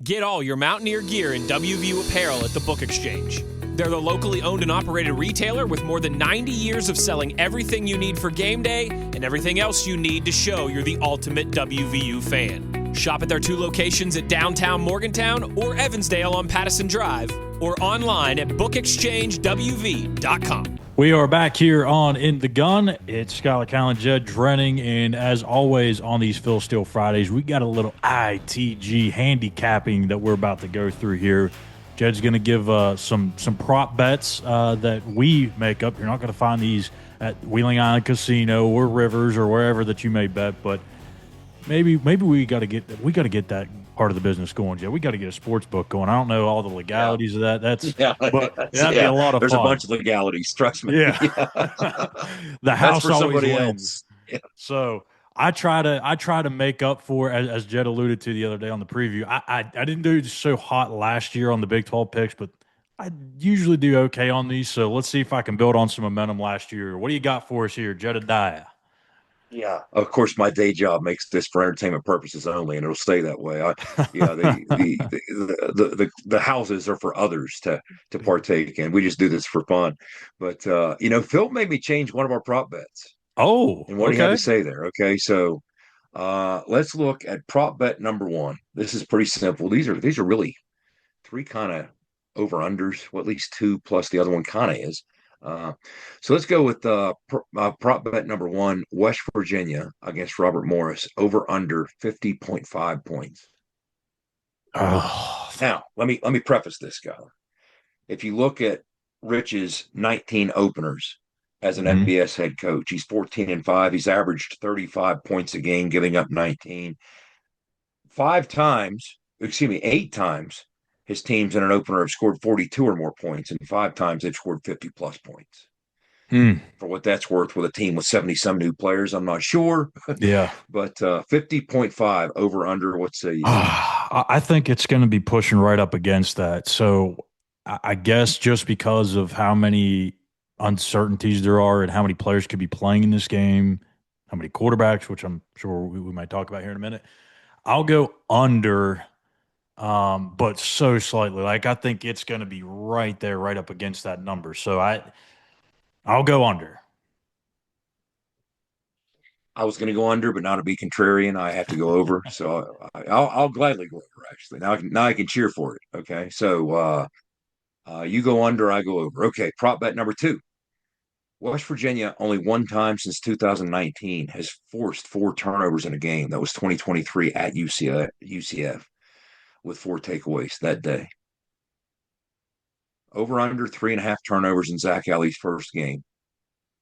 Speaker 3: Get all your Mountaineer gear in WVU apparel at the Book Exchange. They're the locally owned and operated retailer with more than 90 years of selling everything you need for game day and everything else you need to show you're the ultimate WVU fan. Shop at their 2 locations at downtown Morgantown or Evansdale on Pattison Drive or online at bookexchangewv.com.
Speaker 1: We are back here on In the Gun. It's Schuyler Callihan, Jed Drenning, and as always on these Phil Steele Fridays, we got a little ITG handicapping that we're about to go through here. Jed's going to give some prop bets that we make up. You're not going to find these at Wheeling Island Casino or Rivers or wherever that you may bet, but maybe we got to get that part of the business going, Jed. We got to get a sports book going. I don't know all the legalities of that. But that'd be a lot of fun.
Speaker 11: There's a bunch of legalities. Trust me.
Speaker 1: Yeah. The house
Speaker 11: for
Speaker 1: always
Speaker 11: somebody
Speaker 1: wins.
Speaker 11: else. Yeah.
Speaker 1: So I try to make up for, as Jed alluded to the other day on the preview. I didn't do so hot last year on the Big 12 picks, but I usually do okay on these. So let's see if I can build on some momentum last year. What do you got for us here, Jedediah?
Speaker 11: Yeah, of course, my day job makes this for entertainment purposes only, and it'll stay that way. The houses are for others to partake in. We just do this for fun. But Phil made me change one of our prop bets.
Speaker 1: Oh,
Speaker 11: and what do you have to say there? Okay, so let's look at prop bet number 1. This is pretty simple. These are really 3 kind of over unders. Well, at least 2 plus the other one kind of is. So let's go with prop bet number 1, West Virginia against Robert Morris, over under 50.5 points.
Speaker 1: Oh.
Speaker 11: Now, let me preface this, guy. If you look at Rich's 19 openers as an FBS head coach, he's 14-5. He's averaged 35 points a game, giving up 19. 8 times, his teams in an opener have scored 42 or more points, and 5 times they've scored 50-plus points. For what that's worth with a team with 70-some new players, I'm not sure.
Speaker 1: Yeah.
Speaker 11: But 50.5 over under, what say you?
Speaker 1: I think it's going to be pushing right up against that. So I guess just because of how many uncertainties there are and how many players could be playing in this game, how many quarterbacks, which I'm sure we might talk about here in a minute, I'll go under – but so slightly. Like, I think it's going to be right there, right up against that number. So I'll go under.
Speaker 11: I was going to go under, but now to be contrarian, I have to go over. So I'll gladly go over. Actually, now I can cheer for it. Okay, so you go under, I go over. Okay, prop bet number 2. West Virginia only one time since 2019 has forced 4 turnovers in a game. That was 2023 at UCF with 4 takeaways that day. Over under 3.5 turnovers in Zach Alley's first game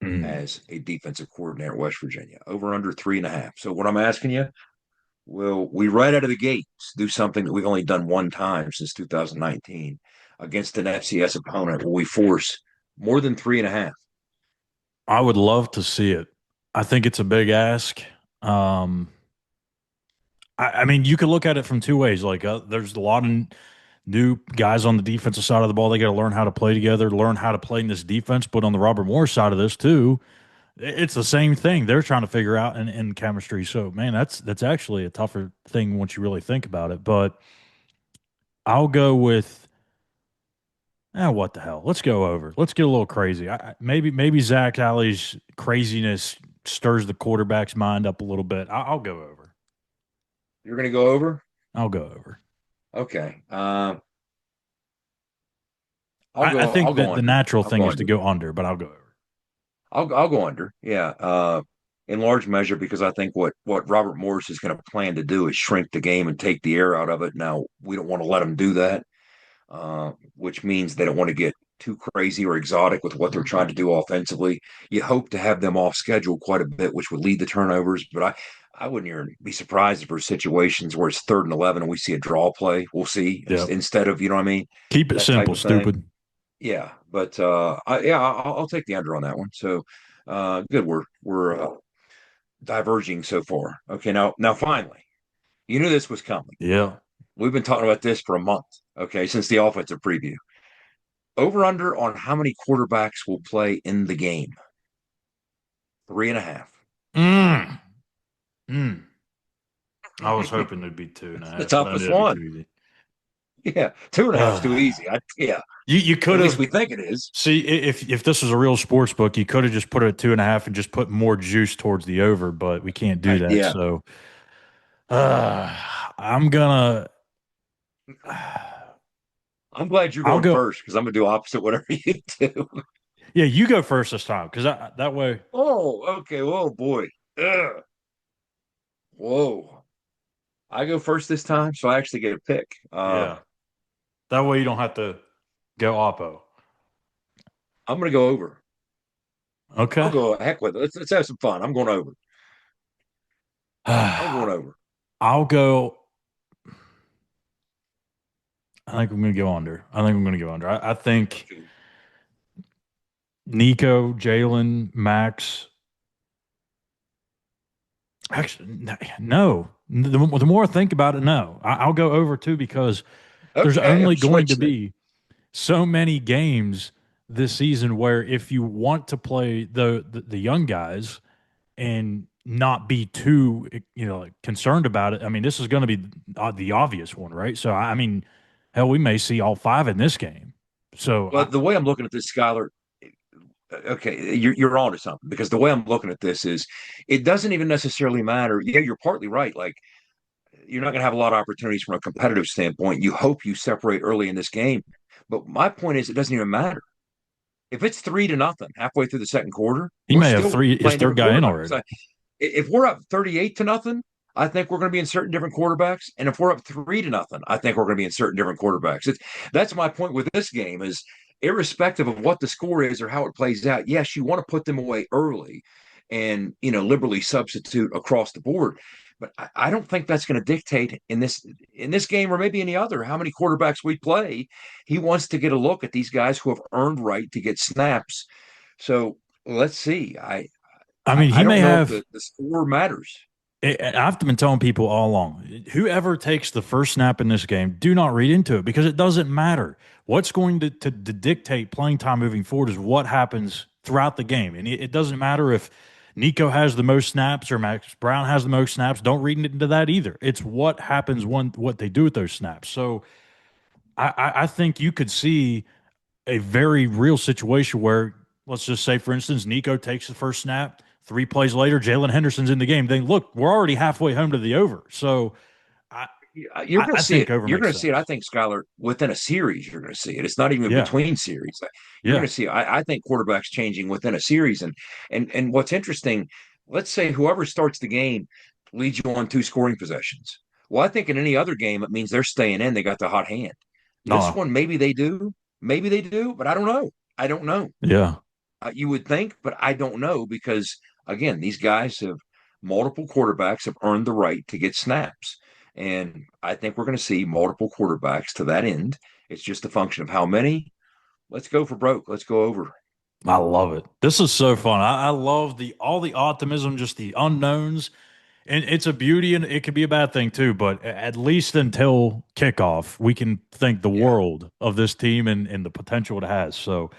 Speaker 11: as a defensive coordinator at West Virginia. Over under 3.5. So what I'm asking you, will we right out of the gates do something that we've only done one time since 2019 against an FCS opponent? Will we force more than 3.5?
Speaker 1: I would love to see it. I think it's a big ask. I mean, you could look at it from two ways. Like, there's a lot of new guys on the defensive side of the ball. They got to learn how to play together, learn how to play in this defense. But on the Robert Morris side of this too, it's the same thing. They're trying to figure out in chemistry. So, man, that's actually a tougher thing once you really think about it. But I'll go with what the hell? Let's go over. Let's get a little crazy. Maybe Zach Alley's craziness stirs the quarterback's mind up a little bit. I'll go over.
Speaker 11: You're going to go over?
Speaker 1: I'll go over.
Speaker 11: Okay.
Speaker 1: I think that the natural thing is to go under, but I'll go over.
Speaker 11: I'll go under. Yeah. In large measure because I think what Robert Morris is going to plan to do is shrink the game and take the air out of it. Now, we don't want to let him do that, which means they don't want to get too crazy or exotic with what they're trying to do offensively. You hope to have them off schedule quite a bit, which would lead to turnovers, but I wouldn't even be surprised if there's situations where it's 3rd and 11 and we see a draw play. We'll see instead of, you know what I mean?
Speaker 1: Keep it simple, stupid.
Speaker 11: Yeah, but I'll take the under on that one. So good, we're diverging so far. Okay, now finally, you knew this was coming.
Speaker 1: Yeah,
Speaker 11: we've been talking about this for a month. Okay, since the offensive preview. Over under on how many quarterbacks will play in the game? 3.5.
Speaker 1: I was hoping it'd be 2.5.
Speaker 11: The toughest one. Yeah, 2.5 is too easy.
Speaker 1: You could have.
Speaker 11: At least we think it is.
Speaker 1: See, if this was a real sports book, you could have just put it at 2.5 and just put more juice towards the over, but we can't do that.
Speaker 11: Yeah.
Speaker 1: So, I'm gonna.
Speaker 11: I'm glad you're going first because I'm gonna do opposite whatever you do.
Speaker 1: Yeah, you go first this time because that way.
Speaker 11: Oh, okay. Oh boy. Ugh. Whoa. I go first this time, so I actually get a pick.
Speaker 1: Yeah. That way you don't have to go oppo.
Speaker 11: I'm going to go over.
Speaker 1: Okay.
Speaker 11: I'll go heck with it. Let's have some fun. I'm going over. I'm going over.
Speaker 1: I'll go. I think I'm going to go under. I think Nico, Jalen, Max. Actually, no. The more I think about it, no. I'll go over too because there's only going to be so many games this season where if you want to play the young guys and not be too concerned about it, I mean, this is going to be the obvious one, right? So I mean, hell, we may see all 5 in this game. So,
Speaker 11: but the way I'm looking at this, Schuyler, okay, you're on to something because the way I'm looking at this is it doesn't even necessarily matter. Yeah, you're partly right. Like, you're not going to have a lot of opportunities from a competitive standpoint. You hope you separate early in this game. But my point is, it doesn't even matter. If it's 3-0 halfway through the second quarter,
Speaker 1: he may have his third guy in already.
Speaker 11: If we're up 38-0, I think we're going to be inserting different quarterbacks. And if we're up 3-0, I think we're going to be inserting different quarterbacks. That's my point with this game is irrespective of what the score is or how it plays out. Yes, you want to put them away early and, liberally substitute across the board. But I don't think that's going to dictate in this game or maybe any other how many quarterbacks we play. He wants to get a look at these guys who have earned right to get snaps. So let's see. I
Speaker 1: mean, he may have
Speaker 11: the score matters.
Speaker 1: I've been telling people all along, whoever takes the first snap in this game, do not read into it because it doesn't matter. What's going to dictate playing time moving forward is what happens throughout the game. And it doesn't matter if Nico has the most snaps or Max Brown has the most snaps. Don't read into that either. It's what happens what they do with those snaps. So I think you could see a very real situation where, let's just say, for instance, Nico takes the first snap. 3 plays later, Jalen Henderson's in the game. Then look, we're already halfway home to the over. So
Speaker 11: You're going to see it.
Speaker 1: over
Speaker 11: You're going
Speaker 1: makes
Speaker 11: to see it. I
Speaker 1: sense.
Speaker 11: think, Schuyler, within a series, you're going to see it. It's not even
Speaker 1: Yeah.
Speaker 11: between series. You're
Speaker 1: Yeah.
Speaker 11: going to see. I think quarterbacks changing within a series, and what's interesting. Let's say whoever starts the game leads you on 2 scoring possessions. Well, I think in any other game, it means they're staying in. They got the hot hand. This one, maybe they do, but I don't know. I don't know.
Speaker 1: Yeah.
Speaker 11: You would think, but I don't know because again, these guys have multiple quarterbacks have earned the right to get snaps. And I think we're going to see multiple quarterbacks to that end. It's just a function of how many. Let's go for broke. Let's go over.
Speaker 1: I love it. This is so fun. I love all the optimism, just the unknowns. And it's a beauty, and it could be a bad thing too. But at least until kickoff, we can think the world of this team and the potential it has. So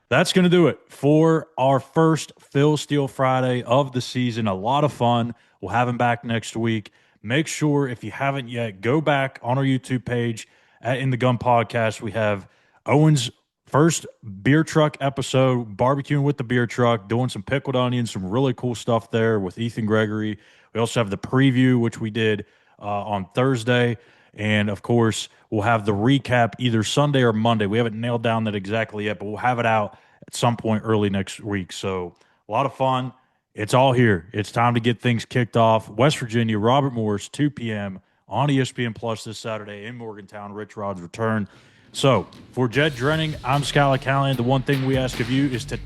Speaker 1: that's going to do it for our first Phil Steele Friday of the season. A lot of fun. We'll have him back next week. Make sure, if you haven't yet, go back on our YouTube page at In the Gun Podcast. We have Owen's first beer truck episode, barbecuing with the beer truck, doing some pickled onions, some really cool stuff there with Ethan Gregory. We also have the preview, which we did on Thursday. And, of course, we'll have the recap either Sunday or Monday. We haven't nailed down that exactly yet, but we'll have it out at some point early next week. So a lot of fun. It's all here. It's time to get things kicked off. West Virginia, Robert Morris, 2 p.m. on ESPN Plus this Saturday in Morgantown. Rich Rod's return. So for Jed Drenning, I'm Schuyler Callihan. The one thing we ask of you is to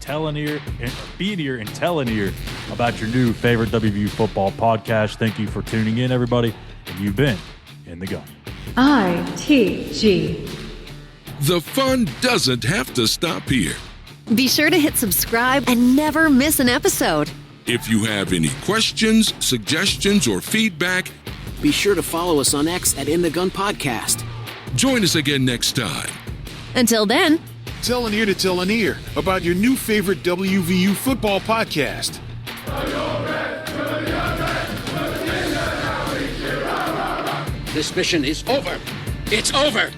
Speaker 1: be an ear and tell an ear about your new favorite WVU football podcast. Thank you for tuning in, everybody. And you've been In the Gun.
Speaker 8: ITG.
Speaker 9: The fun doesn't have to stop here.
Speaker 8: Be sure to hit subscribe and never miss an episode.
Speaker 9: If you have any questions, suggestions, or feedback,
Speaker 7: be sure to follow us on X at In the Gun Podcast.
Speaker 9: Join us again next time.
Speaker 8: Until then,
Speaker 2: tell an ear to tell an ear about your new favorite WVU football podcast.
Speaker 7: This mission is over. It's over.